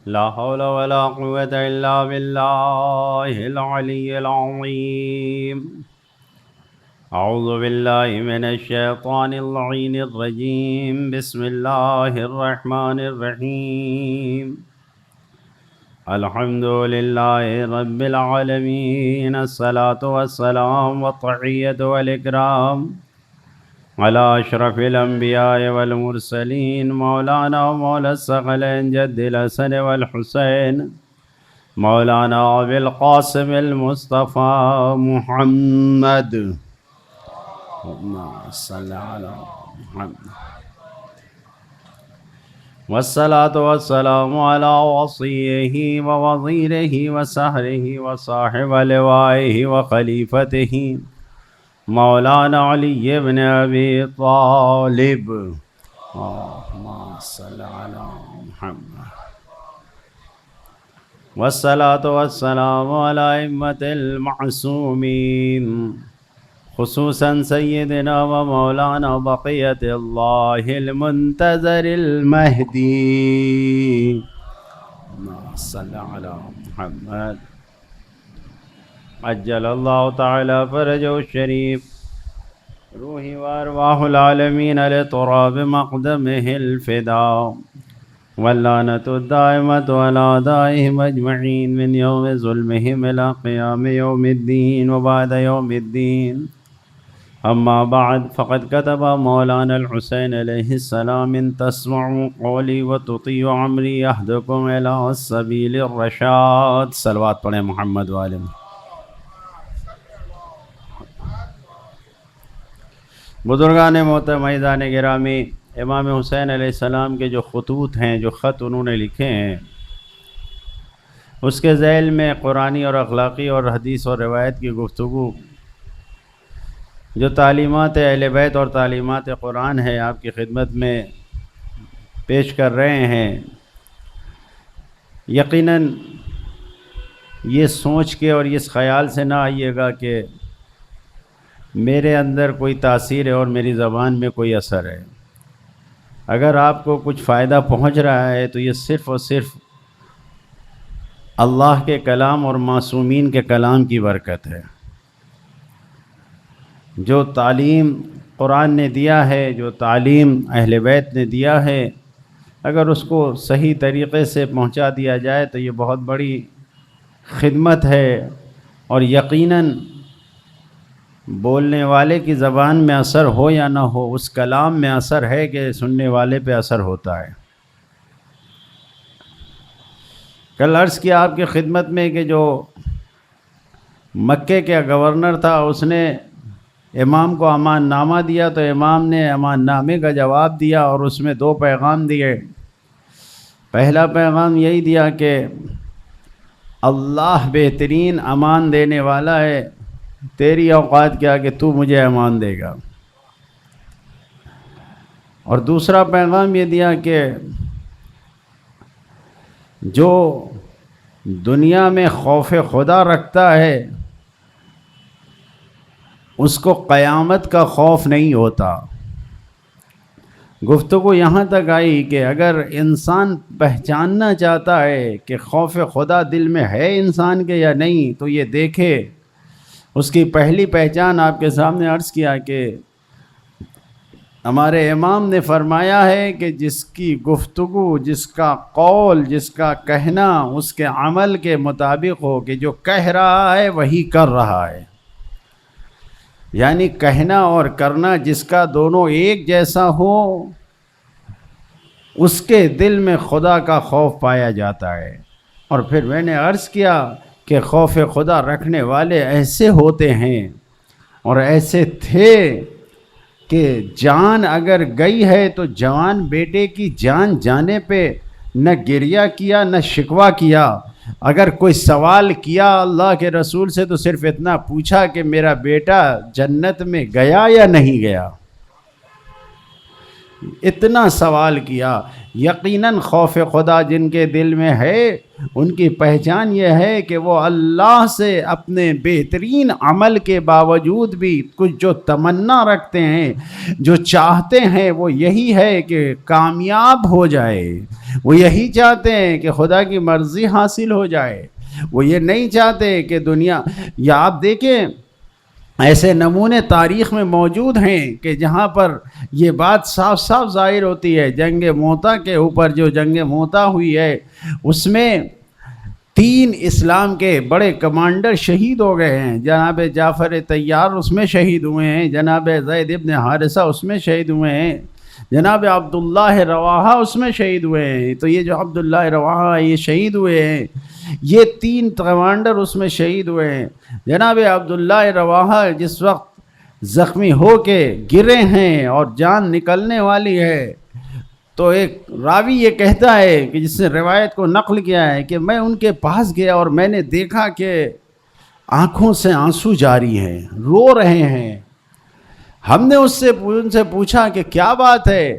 لا حول ولا قوة إلا بالله العلي العظيم. أعوذ بالله من الشيطان اللعين الرجيم. بسم الله الرحمن الرحيم. الحمد لله رب العالمين. الصلاة والسلام والتحية والإكرام على أشرف الأنبياء والمرسلين مولانا ومولى الثقلين جد الحسن والحسين مولانا أبي القاسم المصطفى محمد. اللهم صل على محمد. والصلاة والسلام على وصيه ووزيره وسهره وصاحب لوائه وخليفته مولانا علي بن أبي طالب. اللهم صل على محمد. والصلاة والسلام على أئمة المعصومين خصوصا سيدنا ومولانا بقية الله المنتظر المهدي. اللهم صل على محمد. عجل الله تعالى فرجه الشريف روحي وأرواح العالمين لتراب مقدمه الفداء واللعنة الدائمة على أعدائهم أجمعين من يوم ظلمهم إلى قيام يوم الدين وبعد يوم الدين. أما بعد فقد كتب مولانا الحسين عليه السلام إن تسمعوا قولي وتطيعوا أمري أهدكم إلى السبيل الرشاد. صلوات پڑھیں محمد والے. بزرگان محترم عزیزان گرامی، امام حسین علیہ السلام کے جو خطوط ہیں، جو خط انہوں نے لکھے ہیں، اس کے ذیل میں قرآنی اور اخلاقی اور حدیث اور روایت کی گفتگو، جو تعلیمات اہل بیت اور تعلیمات قرآن ہے، آپ کی خدمت میں پیش کر رہے ہیں. یقیناً یہ سوچ کے اور اس خیال سے نہ آئیے گا کہ میرے اندر کوئی تاثیر ہے اور میری زبان میں کوئی اثر ہے. اگر آپ کو کچھ فائدہ پہنچ رہا ہے تو یہ صرف اور صرف اللہ کے کلام اور معصومین کے کلام کی برکت ہے. جو تعلیم قرآن نے دیا ہے، جو تعلیم اہل بیت نے دیا ہے، اگر اس کو صحیح طریقے سے پہنچا دیا جائے تو یہ بہت بڑی خدمت ہے. اور یقیناً بولنے والے کی زبان میں اثر ہو یا نہ ہو، اس کلام میں اثر ہے کہ سننے والے پہ اثر ہوتا ہے. کل عرض کیا آپ کی خدمت میں کہ جو مکے کا گورنر تھا، اس نے امام کو امان نامہ دیا تو امام نے امان نامے کا جواب دیا اور اس میں 2 پیغام دیے. پہلا پیغام یہی دیا کہ اللہ بہترین امان دینے والا ہے، تیری اوقات کیا کہ تو مجھے امان دے گا. اور دوسرا پیغام یہ دیا کہ جو دنیا میں خوف خدا رکھتا ہے اس کو قیامت کا خوف نہیں ہوتا. گفتگو یہاں تک آئی کہ اگر انسان پہچاننا چاہتا ہے کہ خوف خدا دل میں ہے انسان کے یا نہیں، تو یہ دیکھے. اس کی پہلی پہچان آپ کے سامنے عرض کیا کہ ہمارے امام نے فرمایا ہے کہ جس کی گفتگو، جس کا قول، جس کا کہنا اس کے عمل کے مطابق ہو، کہ جو کہہ رہا ہے وہی کر رہا ہے. یعنی کہنا اور کرنا جس کا دونوں ایک جیسا ہو، اس کے دل میں خدا کا خوف پایا جاتا ہے. اور پھر میں نے عرض کیا کہ خوف خدا رکھنے والے ایسے ہوتے ہیں اور ایسے تھے کہ جان اگر گئی ہے تو جوان بیٹے کی جان جانے پہ نہ گریہ کیا نہ شکوہ کیا. اگر کوئی سوال کیا اللہ کے رسول سے تو صرف اتنا پوچھا کہ میرا بیٹا جنت میں گیا یا نہیں گیا. اتنا سوال کیا. یقیناً خوف خدا جن کے دل میں ہے ان کی پہچان یہ ہے کہ وہ اللہ سے اپنے بہترین عمل کے باوجود بھی کچھ جو تمنا رکھتے ہیں، جو چاہتے ہیں، وہ یہی ہے کہ کامیاب ہو جائے. وہ یہی چاہتے ہیں کہ خدا کی مرضی حاصل ہو جائے. وہ یہ نہیں چاہتے کہ دنیا، یا آپ دیکھیں ایسے نمونے تاریخ میں موجود ہیں کہ جہاں پر یہ بات صاف صاف ظاہر ہوتی ہے. جنگ موتا کے اوپر جو جنگ موتا ہوئی ہے اس میں 3 اسلام کے بڑے کمانڈر شہید ہو گئے ہیں. جناب جعفر طیار اس میں شہید ہوئے ہیں، جناب زید ابن حارثہ اس میں شہید ہوئے ہیں، جناب عبداللہ رواحہ اس میں شہید ہوئے ہیں. تو یہ جو عبداللہ رواحہ یہ شہید ہوئے ہیں، یہ 3 کمانڈر اس میں شہید ہوئے ہیں. جناب عبداللہ رواحہ جس وقت زخمی ہو کے گرے ہیں اور جان نکلنے والی ہے، تو ایک راوی یہ کہتا ہے کہ جس نے روایت کو نقل کیا ہے کہ میں ان کے پاس گیا اور میں نے دیکھا کہ آنکھوں سے آنسو جاری ہیں، رو رہے ہیں. ہم نے ان سے پوچھا کہ کیا بات ہے،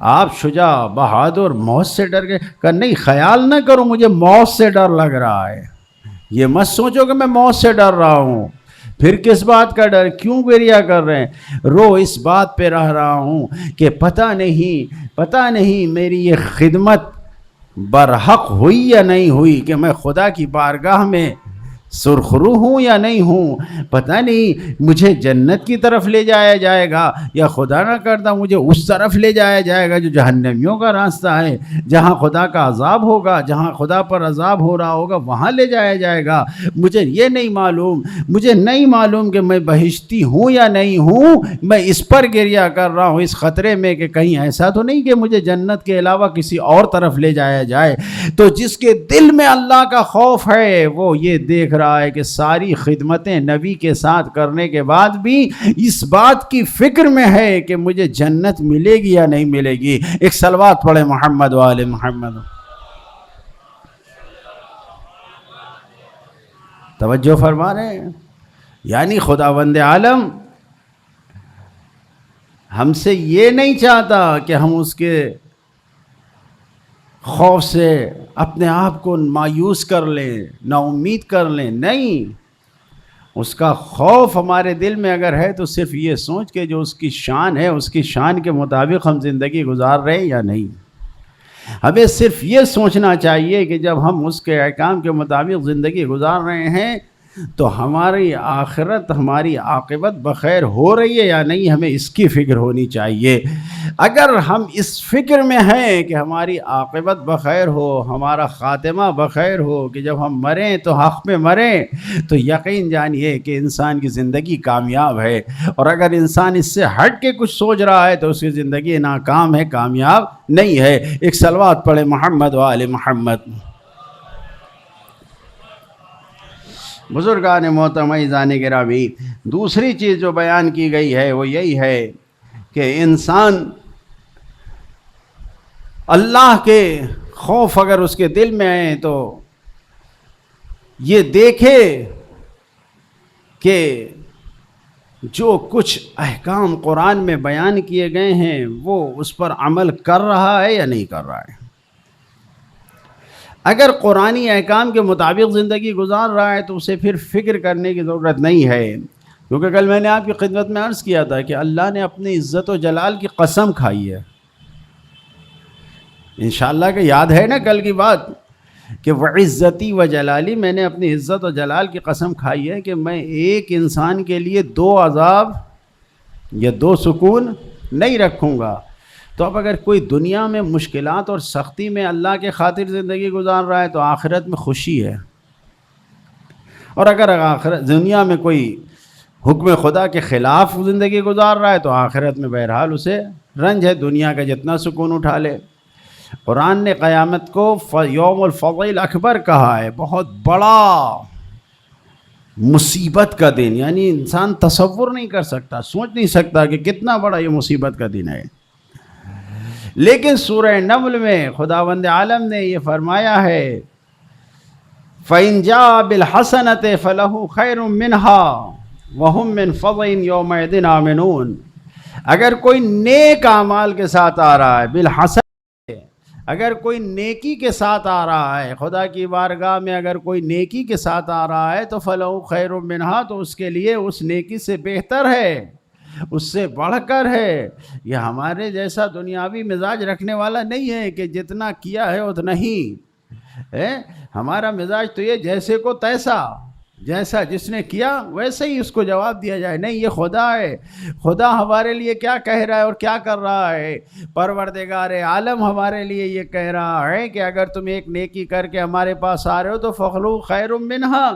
آپ شجاع بہادر موت سے ڈر گئے؟ کہ نہیں، خیال نہ کرو مجھے موت سے ڈر لگ رہا ہے، یہ مت سوچو کہ میں موت سے ڈر رہا ہوں. پھر کس بات کا ڈر؟ کیوں گریہ کر رہے ہیں؟ رو اس بات پہ رہ رہا ہوں کہ پتہ نہیں میری یہ خدمت برحق ہوئی یا نہیں ہوئی، کہ میں خدا کی بارگاہ میں سرخرو ہوں یا نہیں ہوں. پتہ نہیں مجھے جنت کی طرف لے جایا جائے گا یا خدا نہ کرتا مجھے اس طرف لے جایا جائے گا جو جہنمیوں کا راستہ ہے، جہاں خدا کا عذاب ہوگا، جہاں خدا پر عذاب ہو رہا ہوگا وہاں لے جایا جائے گا. مجھے نہیں معلوم کہ میں بہشتی ہوں یا نہیں ہوں. میں اس پر گریہ کر رہا ہوں، اس خطرے میں کہ کہیں ایسا تو نہیں کہ مجھے جنت کے علاوہ کسی اور طرف لے جایا جائے. تو جس کے دل میں اللہ کا خوف ہے وہ یہ دیکھ رہا ہے کہ ساری خدمتیں نبی کے ساتھ کرنے کے بعد بھی اس بات کی فکر میں ہے کہ مجھے جنت ملے گی یا نہیں ملے گی. ایک صلوات پڑھے محمد و آل محمد. توجہ فرما رہے ہیں؟ یعنی خداوند عالم ہم سے یہ نہیں چاہتا کہ ہم اس کے خوف سے اپنے آپ کو مایوس کر لیں، نا امید کر لیں. نہیں، اس کا خوف ہمارے دل میں اگر ہے تو صرف یہ سوچ کے جو اس کی شان ہے اس کی شان کے مطابق ہم زندگی گزار رہے ہیں یا نہیں. ہمیں صرف یہ سوچنا چاہیے کہ جب ہم اس کے احکام کے مطابق زندگی گزار رہے ہیں تو ہماری آخرت، ہماری عاقبت بخیر ہو رہی ہے یا نہیں، ہمیں اس کی فکر ہونی چاہیے. اگر ہم اس فکر میں ہیں کہ ہماری عاقبت بخیر ہو، ہمارا خاتمہ بخیر ہو، کہ جب ہم مریں تو حق میں مریں، تو یقین جانیے کہ انسان کی زندگی کامیاب ہے. اور اگر انسان اس سے ہٹ کے کچھ سوچ رہا ہے تو اس کی زندگی ناکام ہے، کامیاب نہیں ہے. ایک صلوات پڑھے محمد و آل محمد. بزرگان محترم عزیزان گرامی، دوسری چیز جو بیان کی گئی ہے وہ یہی ہے کہ انسان اللہ کے خوف اگر اس کے دل میں آئے تو یہ دیکھے کہ جو کچھ احکام قرآن میں بیان کیے گئے ہیں وہ اس پر عمل کر رہا ہے یا نہیں کر رہا ہے. اگر قرآنی احکام کے مطابق زندگی گزار رہا ہے تو اسے پھر فکر کرنے کی ضرورت نہیں ہے، کیونکہ کل میں نے آپ کی خدمت میں عرض کیا تھا کہ اللہ نے اپنی عزت و جلال کی قسم کھائی ہے. انشاءاللہ کہ یاد ہے نا کل کی بات کہ وعزتی و جلالی، میں نے اپنی عزت و جلال کی قسم کھائی ہے کہ میں ایک انسان کے لیے 2 عذاب یا 2 سکون نہیں رکھوں گا. تو اب اگر کوئی دنیا میں مشکلات اور سختی میں اللہ کے خاطر زندگی گزار رہا ہے تو آخرت میں خوشی ہے، اور اگر دنیا میں کوئی حکم خدا کے خلاف زندگی گزار رہا ہے تو آخرت میں بہرحال اسے رنج ہے، دنیا کا جتنا سکون اٹھا لے. قرآن نے قیامت کو یوم الفضل الاکبر کہا ہے، بہت بڑا مصیبت کا دن، یعنی انسان تصور نہیں کر سکتا، سوچ نہیں سکتا کہ کتنا بڑا یہ مصیبت کا دن ہے. لیکن سورہ نمل میں خداوند عالم نے یہ فرمایا ہے فَإِن جَاءَ بِالْحَسَنَةِ فَلَهُ خَيْرٌ مِّنْهَا وَهُمْ مِّن فَضْلٍ يَوْمَئِذٍ آمِنُونَ. اگر کوئی نیک اعمال کے ساتھ آ رہا ہے، بالحسن، اگر کوئی نیکی کے ساتھ آ رہا ہے، خدا کی بارگاہ میں اگر کوئی نیکی کے ساتھ آ رہا ہے تو فَلَهُ خَيْرٌ مِّنْهَا، تو اس کے لیے اس نیکی سے بہتر ہے، اس سے بڑھ کر ہے۔ یہ ہمارے جیسا دنیاوی مزاج رکھنے والا نہیں ہے کہ جتنا کیا ہے اتنا ہی ہے۔ ہمارا مزاج تو یہ جیسے کو تیسا، جیسا جس نے کیا ویسے ہی اس کو جواب دیا جائے۔ نہیں، یہ خدا ہے، خدا ہمارے لیے کیا کہہ رہا ہے اور کیا کر رہا ہے۔ پروردگار عالم ہمارے لیے یہ کہہ رہا ہے کہ اگر تم ایک نیکی کر کے ہمارے پاس آ رہے ہو تو فَخْلُوا خَيْرٌ مِّنْهَا،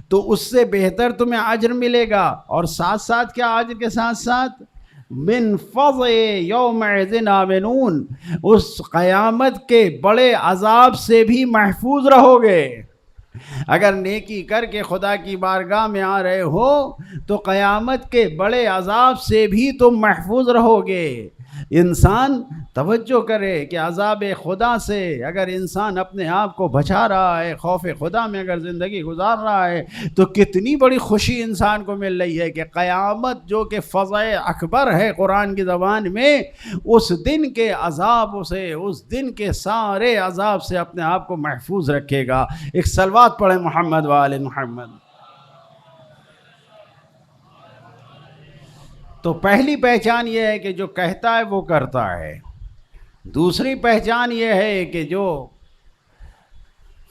تو اس سے بہتر تمہیں اجر ملے گا، اور ساتھ ساتھ کیا اجر کے ساتھ ساتھ من فضع یومئذ آمنون، اس قیامت کے بڑے عذاب سے بھی محفوظ رہو گے۔ اگر نیکی کر کے خدا کی بارگاہ میں آ رہے ہو تو قیامت کے بڑے عذاب سے بھی تم محفوظ رہو گے۔ انسان توجہ کرے کہ عذاب خدا سے اگر انسان اپنے آپ کو بچا رہا ہے، خوف خدا میں اگر زندگی گزار رہا ہے، تو کتنی بڑی خوشی انسان کو مل رہی ہے کہ قیامت جو کہ فضع اکبر ہے قرآن کی زبان میں، اس دن کے عذاب سے، اس دن کے سارے عذاب سے اپنے آپ کو محفوظ رکھے گا۔ ایک صلوات پڑھیں محمد وآل محمد۔ تو پہلی پہچان یہ ہے کہ جو کہتا ہے وہ کرتا ہے۔ دوسری پہچان یہ ہے کہ جو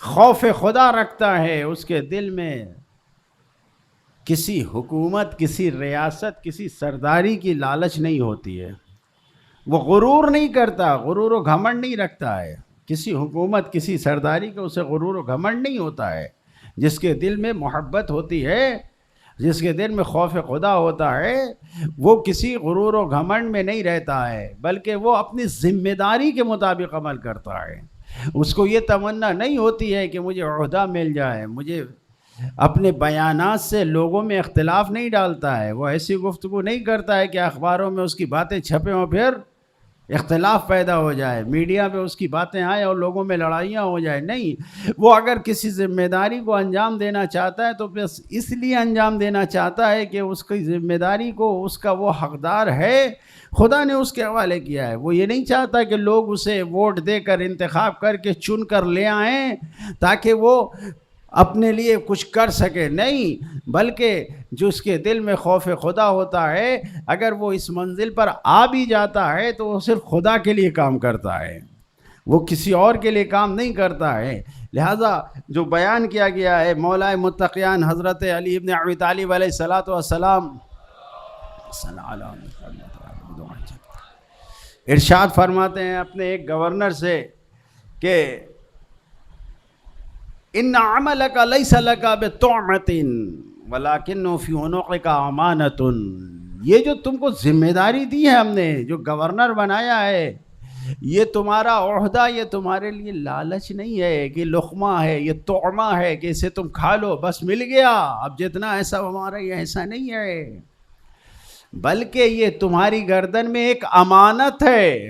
خوف خدا رکھتا ہے اس کے دل میں کسی حکومت، کسی ریاست، کسی سرداری کی لالچ نہیں ہوتی ہے۔ وہ غرور نہیں کرتا، غرور و گھمنڈ نہیں رکھتا ہے۔ کسی حکومت، کسی سرداری کا اسے غرور و گھمنڈ نہیں ہوتا ہے۔ جس کے دل میں محبت ہوتی ہے، جس کے دل میں خوف خدا ہوتا ہے، وہ کسی غرور و گھمنڈ میں نہیں رہتا ہے، بلکہ وہ اپنی ذمہ داری کے مطابق عمل کرتا ہے۔ اس کو یہ تمنا نہیں ہوتی ہے کہ مجھے عہدہ مل جائے، مجھے اپنے بیانات سے لوگوں میں اختلاف نہیں ڈالتا ہے، وہ ایسی گفتگو نہیں کرتا ہے کہ اخباروں میں اس کی باتیں چھپیں اور پھر اختلاف پیدا ہو جائے، میڈیا پہ اس کی باتیں آئیں اور لوگوں میں لڑائیاں ہو جائیں۔ نہیں، وہ اگر کسی ذمہ داری کو انجام دینا چاہتا ہے تو بس اس لیے انجام دینا چاہتا ہے کہ اس کی ذمہ داری کو اس کا وہ حقدار ہے، خدا نے اس کے حوالے کیا ہے۔ وہ یہ نہیں چاہتا کہ لوگ اسے ووٹ دے کر، انتخاب کر کے چن کر لے آئیں تاکہ وہ اپنے لیے کچھ کر سکے، نہیں، بلکہ جو اس کے دل میں خوف خدا ہوتا ہے، اگر وہ اس منزل پر آ بھی جاتا ہے تو وہ صرف خدا کے لیے کام کرتا ہے، وہ کسی اور کے لیے کام نہیں کرتا ہے۔ لہٰذا جو بیان کیا گیا ہے مولا متقیان حضرت علی ابن ابی طالب علیہ السلام ارشاد فرماتے ہیں اپنے ایک گورنر سے کہ ان عملک لیس لک بطعمۃ ولکن فی عنقک امانۃ، یہ جو تم کو ذمہ داری دی ہے ہم نے، جو گورنر بنایا ہے، یہ تمہارا عہدہ، یہ تمہارے لیے لالچ نہیں ہے کہ لقمہ ہے، یہ طعمہ ہے کہ اسے تم کھا لو بس مل گیا اب جتنا ایسا ہمارا، یہ ایسا نہیں ہے، بلکہ یہ تمہاری گردن میں ایک امانت ہے،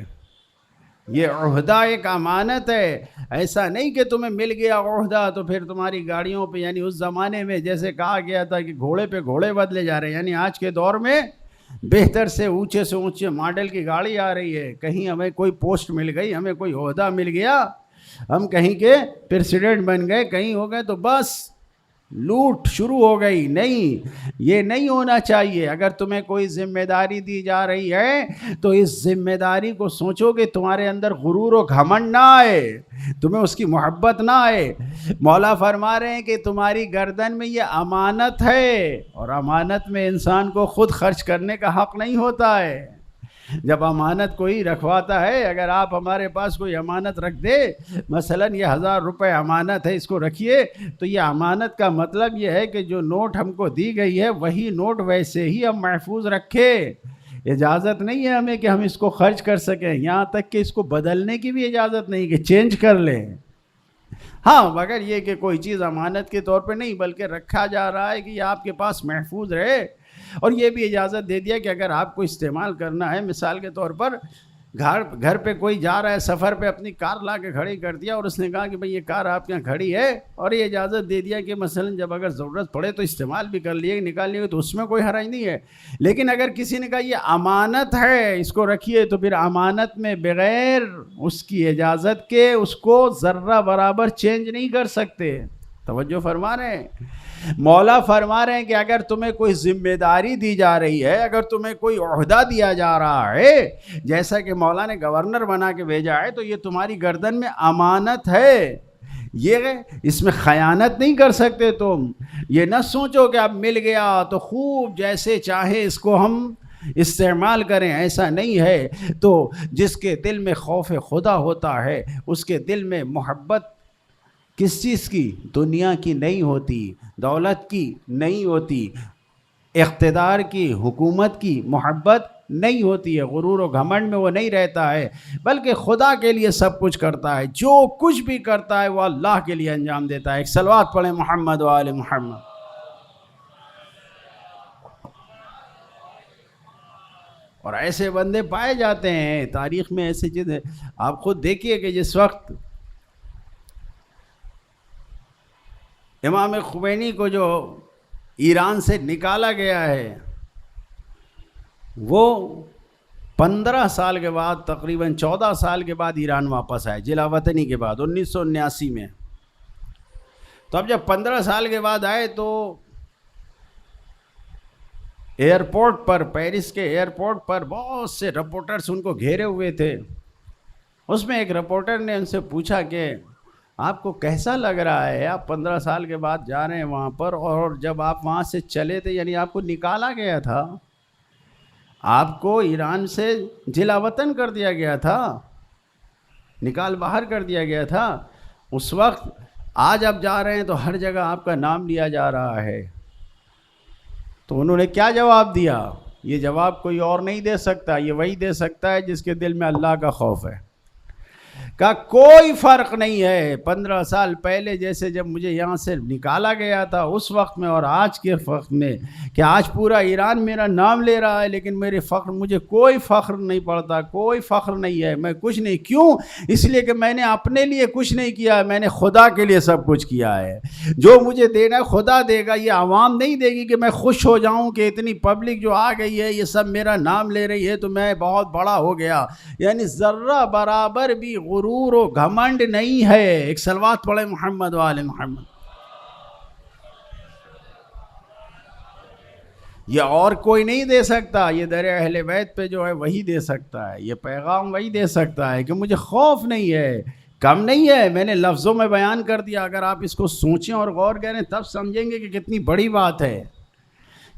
یہ عہدہ ایک امانت ہے۔ ایسا نہیں کہ تمہیں مل گیا عہدہ تو پھر تمہاری گاڑیوں پہ، یعنی اس زمانے میں جیسے کہا گیا تھا کہ گھوڑے پہ گھوڑے بدلے جا رہے ہیں، یعنی آج کے دور میں بہتر سے اونچے ماڈل کی گاڑی آ رہی ہے، کہیں ہمیں کوئی پوسٹ مل گئی، ہمیں کوئی عہدہ مل گیا، ہم کہیں کے پریزیڈنٹ بن گئے، کہیں ہو گئے تو بس لوٹ شروع ہو گئی۔ نہیں، یہ نہیں ہونا چاہیے۔ اگر تمہیں کوئی ذمہ داری دی جا رہی ہے تو اس ذمہ داری کو سوچو کہ تمہارے اندر غرور و گھمنڈ نہ آئے، تمہیں اس کی محبت نہ آئے۔ مولا فرما رہے ہیں کہ تمہاری گردن میں یہ امانت ہے، اور امانت میں انسان کو خود خرچ کرنے کا حق نہیں ہوتا ہے۔ جب امانت کوئی رکھواتا ہے، اگر آپ ہمارے پاس کوئی امانت رکھ دے، مثلا یہ 1000 روپے امانت ہے، اس کو رکھیے، تو یہ امانت کا مطلب یہ ہے کہ جو نوٹ ہم کو دی گئی ہے وہی نوٹ ویسے ہی ہم محفوظ رکھے، اجازت نہیں ہے ہمیں کہ ہم اس کو خرچ کر سکیں، یہاں تک کہ اس کو بدلنے کی بھی اجازت نہیں کہ چینج کر لیں۔ ہاں، مگر یہ کہ کوئی چیز امانت کے طور پہ نہیں بلکہ رکھا جا رہا ہے کہ یہ آپ کے پاس محفوظ رہے، اور یہ بھی اجازت دے دیا کہ اگر آپ کو استعمال کرنا ہے، مثال کے طور پر گھر پہ کوئی جا رہا ہے سفر پہ، اپنی کار لا کے کھڑی کر دیا اور اس نے کہا کہ بھئی یہ کار آپ کے یہاں کھڑی ہے، اور یہ اجازت دے دیا کہ مثلا جب اگر ضرورت پڑے تو استعمال بھی کر لیے نکال لیے، تو اس میں کوئی حرج نہیں ہے۔ لیکن اگر کسی نے کہا یہ امانت ہے اس کو رکھیے، تو پھر امانت میں بغیر اس کی اجازت کے اس کو ذرہ برابر چینج نہیں کر سکتے۔ توجہ فرما رہے ہیں؟ مولا فرما رہے ہیں کہ اگر تمہیں کوئی ذمہ داری دی جا رہی ہے، اگر تمہیں کوئی عہدہ دیا جا رہا ہے، جیسا کہ مولا نے گورنر بنا کے بھیجا ہے، تو یہ تمہاری گردن میں امانت ہے، یہ اس میں خیانت نہیں کر سکتے تم۔ یہ نہ سوچو کہ اب مل گیا تو خوب جیسے چاہے اس کو ہم استعمال کریں، ایسا نہیں ہے۔ تو جس کے دل میں خوف خدا ہوتا ہے اس کے دل میں محبت کس چیز کی؟ دنیا کی نہیں ہوتی، دولت کی نہیں ہوتی، اقتدار کی، حکومت کی محبت نہیں ہوتی ہے، غرور و گھمنڈ میں وہ نہیں رہتا ہے، بلکہ خدا کے لیے سب کچھ کرتا ہے، جو کچھ بھی کرتا ہے وہ اللہ کے لیے انجام دیتا ہے۔ ایک صلوات پڑھیں محمد و آل محمد۔ اور ایسے بندے پائے جاتے ہیں تاریخ میں، ایسی چیزیں آپ خود دیکھیے کہ جس وقت امام خمینی کو جو ایران سے نکالا گیا ہے، وہ 15 سال کے بعد، تقریباً 14 سال کے بعد ایران واپس آئے، جلا وطنی کے بعد 1979 میں۔ تو اب جب 15 سال کے بعد آئے تو ایئرپورٹ پر، پیرس کے ایئرپورٹ پر بہت سے رپورٹرز ان کو گھیرے ہوئے تھے۔ اس میں ایک رپورٹر نے ان سے پوچھا کہ آپ کو کیسا لگ رہا ہے، آپ 15 سال کے بعد جا رہے ہیں وہاں پر، اور جب آپ وہاں سے چلے تھے، یعنی آپ کو نکالا گیا تھا، آپ کو ایران سے جلا وطن کر دیا گیا تھا، نکال باہر کر دیا گیا تھا اس وقت، آج آپ جا رہے ہیں تو ہر جگہ آپ کا نام لیا جا رہا ہے۔ تو انہوں نے کیا جواب دیا؟ یہ جواب کوئی اور نہیں دے سکتا، یہ وہی دے سکتا ہے جس کے دل میں اللہ کا خوف ہے۔ کا کوئی فرق نہیں ہے 15 سال پہلے جیسے جب مجھے یہاں سے نکالا گیا تھا اس وقت میں اور آج کے وقت میں، کہ آج پورا ایران میرا نام لے رہا ہے، لیکن مجھے کوئی فخر نہیں پڑتا، کوئی فخر نہیں ہے، میں کچھ نہیں۔ کیوں؟ اس لیے کہ میں نے اپنے لیے کچھ نہیں کیا ہے، میں نے خدا کے لیے سب کچھ کیا ہے۔ جو مجھے دینا خدا دے گا، یہ عوام نہیں دے گی کہ میں خوش ہو جاؤں کہ اتنی پبلک جو آ گئی ہے یہ سب میرا نام لے رہی ہے تو میں بہت بڑا ہو گیا۔ یعنی ذرہ برابر بھی غرور و گھمنڈ نہیں ہے۔ ایک صلوات پڑھے محمد و آل محمد۔ یہ اور کوئی نہیں دے سکتا، یہ در اہل بیت پہ جو ہے وہی دے سکتا ہے، یہ پیغام وہی دے سکتا ہے کہ مجھے خوف نہیں ہے، کم نہیں ہے۔ میں نے لفظوں میں بیان کر دیا، اگر آپ اس کو سوچیں اور غور کریں تب سمجھیں گے کہ کتنی بڑی بات ہے،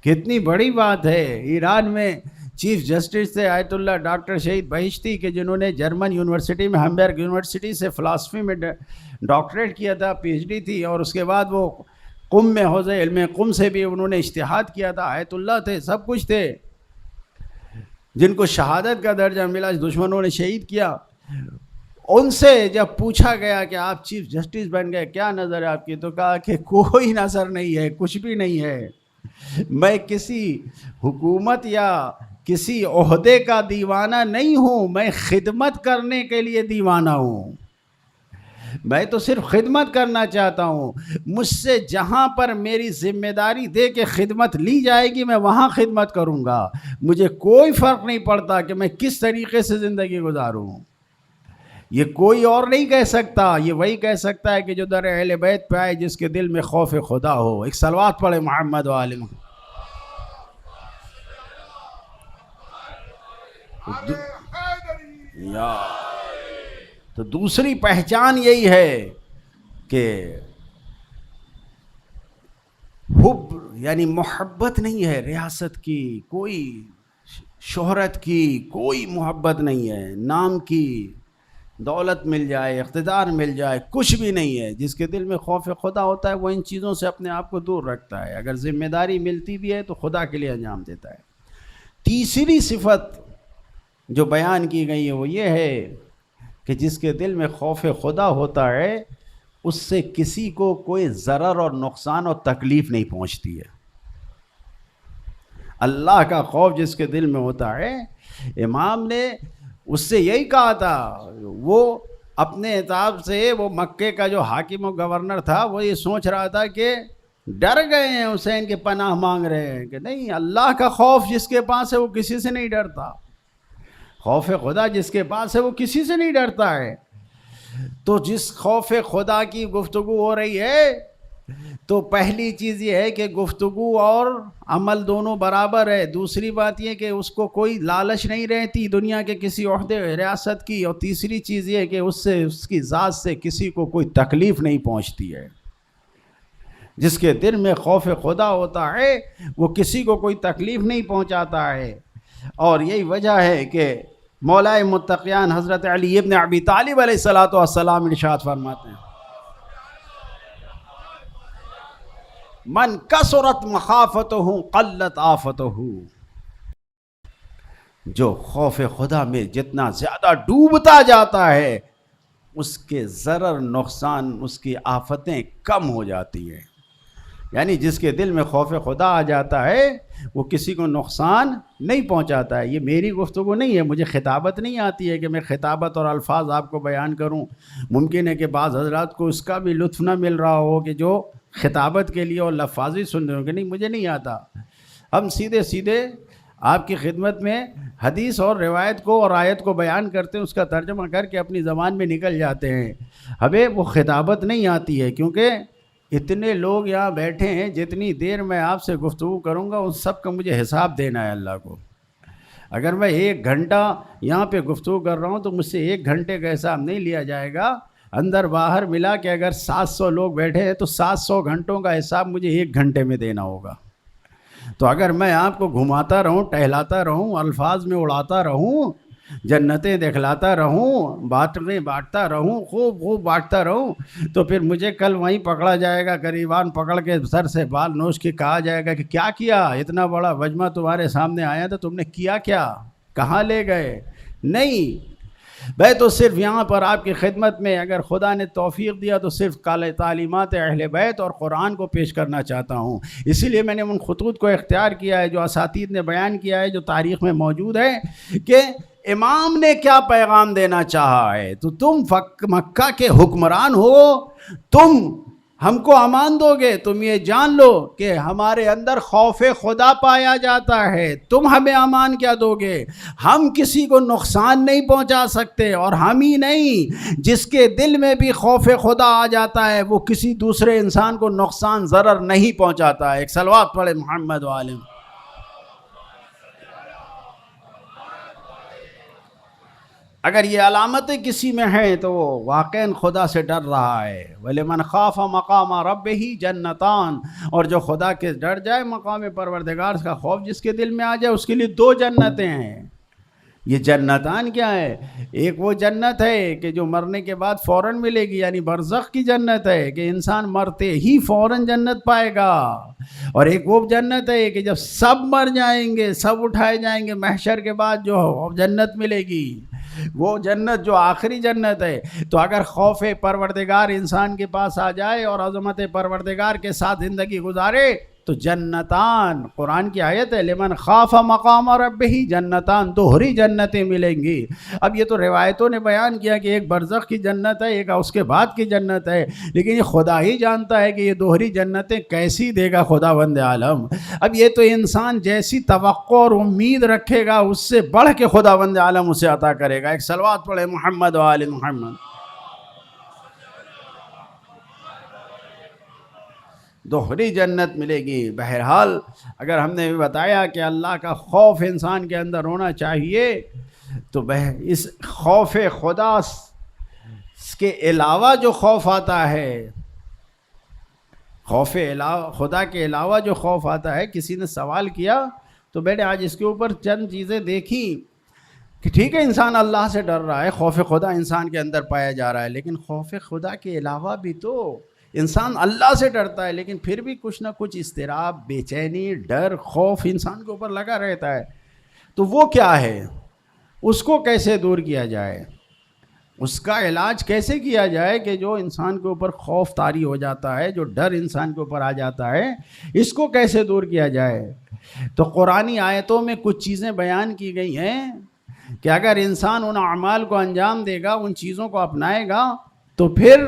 کتنی بڑی بات ہے۔ ایران میں چیف جسٹس تھے آیت اللہ ڈاکٹر شہید بہشتی، کہ جنہوں نے جرمن یونیورسٹی میں، ہمبرگ یونیورسٹی سے فلسفی میں ڈاکٹریٹ کیا تھا، پی ایچ ڈی تھی، اور اس کے بعد وہ قم میں حوزہ علم قم سے بھی انہوں نے اجتہاد کیا تھا، آیت اللہ تھے، سب کچھ تھے، جن کو شہادت کا درجہ ملا، دشمنوں نے شہید کیا۔ ان سے جب پوچھا گیا کہ آپ چیف جسٹس بن گئے، کیا نظر ہے آپ کی؟ تو کہا کہ کوئی نظر نہیں ہے، کچھ بھی نہیں ہے، میں کسی حکومت یا کسی عہدے کا دیوانہ نہیں ہوں، میں خدمت کرنے کے لیے دیوانہ ہوں، میں تو صرف خدمت کرنا چاہتا ہوں۔ مجھ سے جہاں پر میری ذمہ داری دے کے خدمت لی جائے گی میں وہاں خدمت کروں گا، مجھے کوئی فرق نہیں پڑتا کہ میں کس طریقے سے زندگی گزاروں۔ یہ کوئی اور نہیں کہہ سکتا، یہ وہی کہہ سکتا ہے کہ جو در اہل بیت پہ آئے، جس کے دل میں خوف خدا ہو۔ ایک صلوات پڑھے محمد و آل محمد۔ تو دوسری پہچان یہی ہے کہ حب یعنی محبت نہیں ہے ریاست کی، کوئی شہرت کی کوئی محبت نہیں ہے، نام کی، دولت مل جائے، اقتدار مل جائے، کچھ بھی نہیں ہے۔ جس کے دل میں خوف خدا ہوتا ہے وہ ان چیزوں سے اپنے آپ کو دور رکھتا ہے، اگر ذمہ داری ملتی بھی ہے تو خدا کے لیے انجام دیتا ہے۔ تیسری صفت جو بیان کی گئی ہے وہ یہ ہے کہ جس کے دل میں خوف خدا ہوتا ہے اس سے کسی کو کوئی ضرر اور نقصان اور تکلیف نہیں پہنچتی ہے۔ اللہ کا خوف جس کے دل میں ہوتا ہے، امام نے اس سے یہی کہا تھا، وہ اپنے اعتاب سے وہ مکے کا جو حاکم و گورنر تھا وہ یہ سوچ رہا تھا کہ ڈر گئے ہیں حسین کے پناہ مانگ رہے ہیں، کہ نہیں، اللہ کا خوف جس کے پاس ہے وہ کسی سے نہیں ڈرتا، خوف خدا جس کے پاس ہے وہ کسی سے نہیں ڈرتا ہے۔ تو جس خوف خدا کی گفتگو ہو رہی ہے تو پہلی چیز یہ ہے کہ گفتگو اور عمل دونوں برابر ہے، دوسری بات یہ کہ اس کو کوئی لالچ نہیں رہتی دنیا کے کسی عہدے ریاست کی، اور تیسری چیز یہ کہ اس سے اس کی ذات سے کسی کو کوئی تکلیف نہیں پہنچتی ہے۔ جس کے دل میں خوف خدا ہوتا ہے وہ کسی کو کوئی تکلیف نہیں پہنچاتا ہے، اور یہی وجہ ہے کہ مولائے متقیان حضرت علی ابن ابی طالب علیہ السلام ارشاد فرماتے ہیں، من کثرت مخافتہ قلت آفتہ، جو خوف خدا میں جتنا زیادہ ڈوبتا جاتا ہے اس کے ضرر نقصان، اس کی آفتیں کم ہو جاتی ہیں۔ یعنی جس کے دل میں خوف خدا آ جاتا ہے وہ کسی کو نقصان نہیں پہنچاتا ہے۔ یہ میری گفتگو نہیں ہے، مجھے خطابت نہیں آتی ہے کہ میں خطابت اور الفاظ آپ کو بیان کروں۔ ممکن ہے کہ بعض حضرات کو اس کا بھی لطف نہ مل رہا ہو کہ جو خطابت کے لیے اور لفاظی سن رہے ہوں کہ نہیں مجھے نہیں آتا۔ ہم سیدھے سیدھے آپ کی خدمت میں حدیث اور روایت کو اور آیت کو بیان کرتے ہیں، اس کا ترجمہ کر کے اپنی زبان میں نکل جاتے ہیں۔ ہمیں وہ خطابت نہیں آتی ہے، کیونکہ اتنے لوگ یہاں بیٹھے ہیں، جتنی دیر میں آپ سے گفتگو کروں گا ان سب کا مجھے حساب دینا ہے اللہ کو۔ اگر میں 1 گھنٹہ یہاں پہ گفتگو کر رہا ہوں تو مجھ سے 1 گھنٹے کا حساب نہیں لیا جائے گا، اندر باہر ملا کہ اگر 700 لوگ بیٹھے ہیں تو 700 گھنٹوں کا حساب مجھے 1 گھنٹے میں دینا ہوگا۔ تو اگر میں آپ کو گھماتا رہوں، ٹہلاتا رہوں، الفاظ میں اڑاتا رہوں، جنتیں دکھلاتا رہوں، باتیں بانٹتا رہوں، خوب بانٹتا رہوں، تو پھر مجھے کل وہیں پکڑا جائے گا، قریبان پکڑ کے سر سے بال نوچ کے کہا جائے گا کہ کیا کیا، اتنا بڑا وجمہ تمہارے سامنے آیا تھا، تم نے کیا کیا، کہاں لے گئے؟ نہیں، میں تو صرف یہاں پر آپ کی خدمت میں اگر خدا نے توفیق دیا تو صرف تعلیمات اہل بیت اور قرآن کو پیش کرنا چاہتا ہوں۔ اسی لیے میں نے ان خطوط کو اختیار کیا ہے جو اساتید نے بیان کیا ہے، جو تاریخ میں موجود ہے، کہ امام نے کیا پیغام دینا چاہا ہے۔ تو تم مکہ کے حکمران ہو، تم ہم کو امان دو گے، تم یہ جان لو کہ ہمارے اندر خوف خدا پایا جاتا ہے، تم ہمیں امان کیا دو گے؟ ہم کسی کو نقصان نہیں پہنچا سکتے، اور ہم ہی نہیں، جس کے دل میں بھی خوف خدا آ جاتا ہے وہ کسی دوسرے انسان کو نقصان ضرر نہیں پہنچاتا ہے۔ ایک صلوات پڑھے محمد وعلم۔ اگر یہ علامتیں کسی میں ہیں تو وہ واقعاً خدا سے ڈر رہا ہے۔ وَلِمَنْ خَافَ مَقَامَ رَبِّهِ جَنَّتَانِ، اور جو خدا کے ڈر جائے، مقام پروردگار کا خوف جس کے دل میں آ جائے، اس کے لیے 2 جنتیں ہیں۔ یہ جنتان کیا ہے؟ ایک وہ جنت ہے کہ جو مرنے کے بعد فوراً ملے گی، یعنی برزخ کی جنت ہے کہ انسان مرتے ہی فوراً جنت پائے گا، اور ایک وہ جنت ہے کہ جب سب مر جائیں گے، سب اٹھائے جائیں گے، محشر کے بعد جو جنت ملے گی، وہ جنت جو آخری جنت ہے۔ تو اگر خوف پروردگار انسان کے پاس آ جائے اور عظمت پروردگار کے ساتھ زندگی گزارے تو جنتان، قرآن کی آیت ہے، لمن خاف مقام ربہ جنتان، 2 جنتیں ملیں گی۔ اب یہ تو روایتوں نے بیان کیا کہ ایک برزخ کی جنت ہے، ایک اس کے بعد کی جنت ہے، لیکن یہ خدا ہی جانتا ہے کہ یہ 2 جنتیں کیسی دے گا خداوند عالم۔ اب یہ تو انسان جیسی توقع اور امید رکھے گا اس سے بڑھ کے خداوند عالم اسے عطا کرے گا۔ ایک صلوات پڑھے محمد و آل محمد۔ 2 جنت ملے گی۔ بہرحال اگر ہم نے بتایا کہ اللہ کا خوف انسان کے اندر ہونا چاہیے، تو اس خوف خدا کے علاوہ جو خوف آتا ہے، خوف خدا کے علاوہ جو خوف آتا ہے، کسی نے سوال کیا تو میں نے آج اس کے اوپر چند چیزیں دیکھی کہ ٹھیک ہے انسان اللہ سے ڈر رہا ہے، خوف خدا انسان کے اندر پایا جا رہا ہے، لیکن خوف خدا کے علاوہ بھی تو انسان اللہ سے ڈرتا ہے، لیکن پھر بھی کچھ نہ کچھ اضطراب، بے چینی، ڈر، خوف انسان کے اوپر لگا رہتا ہے۔ تو وہ کیا ہے؟ اس کو کیسے دور کیا جائے؟ اس کا علاج کیسے کیا جائے کہ جو انسان کے اوپر خوف طاری ہو جاتا ہے، جو ڈر انسان کے اوپر آ جاتا ہے، اس کو کیسے دور کیا جائے؟ تو قرآنی آیتوں میں کچھ چیزیں بیان کی گئی ہیں کہ اگر انسان ان اعمال کو انجام دے گا، ان چیزوں کو اپنائے گا، تو پھر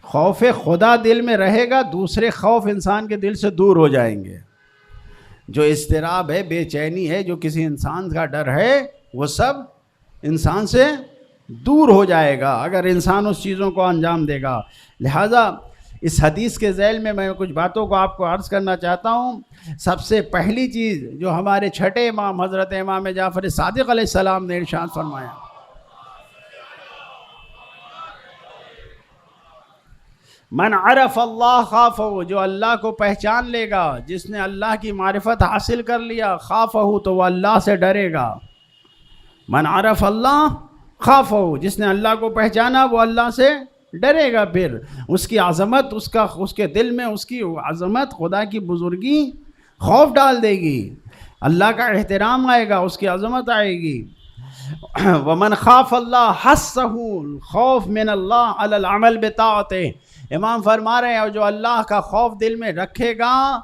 خوف خدا دل میں رہے گا، دوسرے خوف انسان کے دل سے دور ہو جائیں گے. جو اضطراب ہے، بے چینی ہے، جو کسی انسان کا ڈر ہے، وہ سب انسان سے دور ہو جائے گا اگر انسان اس چیزوں کو انجام دے گا. لہٰذا اس حدیث کے ذیل میں کچھ باتوں کو آپ کو عرض کرنا چاہتا ہوں. سب سے پہلی چیز جو ہمارے چھٹے امام حضرت امام جعفر صادق علیہ السلام نے ارشاد فرمایا، من عرف اللہ خافہ، جو اللہ کو پہچان لے گا، جس نے اللہ کی معرفت حاصل کر لیا، خافہ تو وہ اللہ سے ڈرے گا. من عرف اللہ خافہ، جس نے اللہ کو پہچانا وہ اللہ سے ڈرے گا. پھر اس کی عظمت، اس کے دل میں اس کی عظمت، خدا کی بزرگی خوف ڈال دے گی، اللہ کا احترام آئے گا، اس کی عظمت آئے گی. ومن خاف اللہ حسہ الخوف من اللہ علی العمل بطاعتہ، امام فرما رہے ہیں جو اللہ کا خوف دل میں رکھے گا،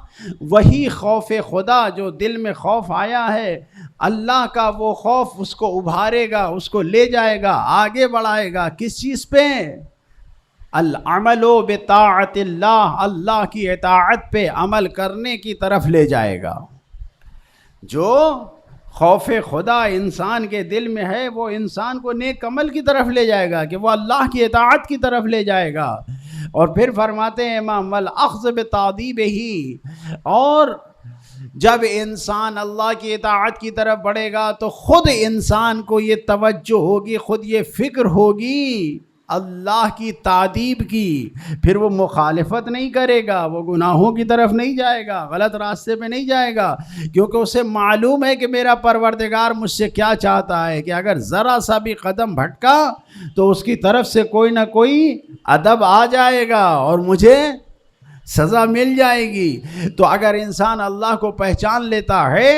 وہی خوف خدا جو دل میں خوف آیا ہے، اللہ کا وہ خوف اس کو ابھارے گا، اس کو لے جائے گا، آگے بڑھائے گا. کس چیز پہ؟ العمل بطاعت اللہ، اللہ کی اطاعت پہ عمل کرنے کی طرف لے جائے گا. جو خوف خدا انسان کے دل میں ہے وہ انسان کو نیک عمل کی طرف لے جائے گا، کہ وہ اللہ کی اطاعت کی طرف لے جائے گا. اور پھر فرماتے ہیں امام والاخذ بتعذیبہ، اور جب انسان اللہ کی اطاعت کی طرف بڑھے گا تو خود انسان کو یہ توجہ ہوگی، خود یہ فکر ہوگی اللہ کی تعذیب کی. پھر وہ مخالفت نہیں کرے گا، وہ گناہوں کی طرف نہیں جائے گا، غلط راستے پہ نہیں جائے گا، کیونکہ اسے معلوم ہے کہ میرا پروردگار مجھ سے کیا چاہتا ہے، کہ اگر ذرا سا بھی قدم بھٹکا تو اس کی طرف سے کوئی نہ کوئی ادب آ جائے گا اور مجھے سزا مل جائے گی. تو اگر انسان اللہ کو پہچان لیتا ہے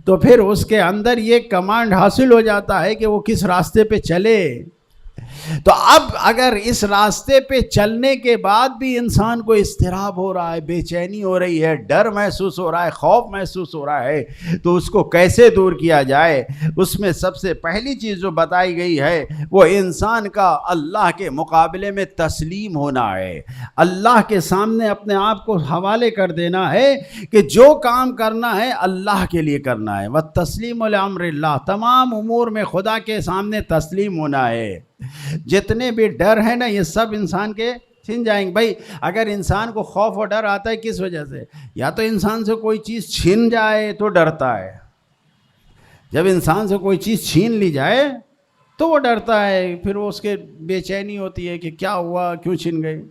تو پھر اس کے اندر یہ کمانڈ حاصل ہو جاتا ہے کہ وہ کس راستے پہ چلے. تو اب اگر اس راستے پہ چلنے کے بعد بھی انسان کو اضطراب ہو رہا ہے، بے چینی ہو رہی ہے، ڈر محسوس ہو رہا ہے، خوف محسوس ہو رہا ہے، تو اس کو کیسے دور کیا جائے؟ اس میں سب سے پہلی چیز جو بتائی گئی ہے وہ انسان کا اللہ کے مقابلے میں تسلیم ہونا ہے، اللہ کے سامنے اپنے آپ کو حوالے کر دینا ہے کہ جو کام کرنا ہے اللہ کے لیے کرنا ہے. وَالتَّسْلِيمُ لِأَمْرِ اللَّهِ، تمام امور میں خدا کے سامنے تسلیم ہونا ہے. جتنے بھی ڈر ہیں نا یہ سب انسان کے چھن جائیں گے. بھائی اگر انسان کو خوف اور ڈر آتا ہے کس وجہ سے؟ یا تو انسان سے کوئی چیز چھین جائے تو ڈرتا ہے، جب انسان سے کوئی چیز چھین لی جائے تو وہ ڈرتا ہے، پھر وہ اس کے بے چینی ہوتی ہے کہ کیا ہوا، کیوں چھن گئی.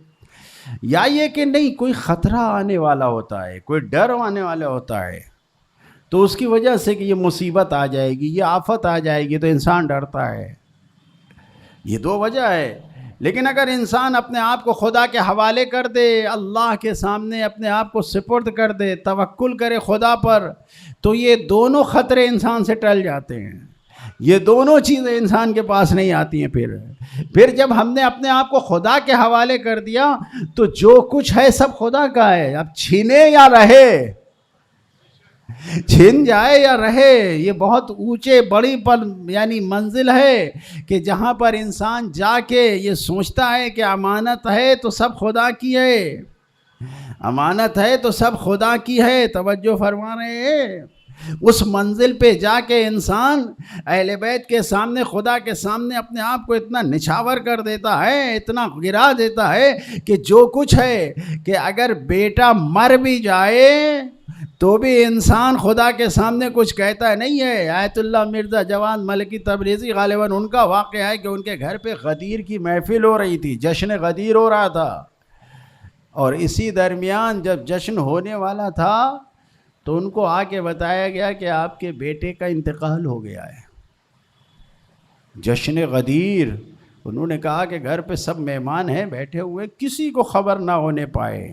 یا یہ کہ نہیں کوئی خطرہ آنے والا ہوتا ہے، کوئی ڈر آنے والا ہوتا ہے، تو اس کی وجہ سے کہ یہ مصیبت آ جائے گی، یہ آفت آ جائے گی، تو انسان ڈرتا ہے. یہ دو وجہ ہے. لیکن اگر انسان اپنے آپ کو خدا کے حوالے کر دے، اللہ کے سامنے اپنے آپ کو سپرد کر دے، توکل کرے خدا پر، تو یہ دونوں خطرے انسان سے ٹل جاتے ہیں. یہ دونوں چیزیں انسان کے پاس نہیں آتی ہیں. پھر جب ہم نے اپنے آپ کو خدا کے حوالے کر دیا تو جو کچھ ہے سب خدا کا ہے. اب چھینے یا رہے، چھن جائے یا رہے، یہ بہت اونچے بڑی یعنی منزل ہے کہ جہاں پر انسان جا کے یہ سوچتا ہے کہ امانت ہے تو سب خدا کی ہے، امانت ہے تو سب خدا کی ہے. توجہ فرما رہے ہیں؟ اس منزل پہ جا کے انسان اہل بیت کے سامنے، خدا کے سامنے اپنے آپ کو اتنا نچھاور کر دیتا ہے، اتنا گرا دیتا ہے کہ جو کچھ ہے، کہ اگر بیٹا مر بھی جائے تو بھی انسان خدا کے سامنے کچھ کہتا نہیں ہے. آیت اللہ مرزا جواد ملکی تبریزی غالباً ان کا واقعہ ہے کہ ان کے گھر پہ غدیر کی محفل ہو رہی تھی، جشن غدیر ہو رہا تھا، اور اسی درمیان جب جشن ہونے والا تھا تو ان کو آ کے بتایا گیا کہ آپ کے بیٹے کا انتقال ہو گیا ہے. جشن غدیر، انہوں نے کہا کہ گھر پہ سب مہمان ہیں بیٹھے ہوئے، کسی کو خبر نہ ہونے پائے،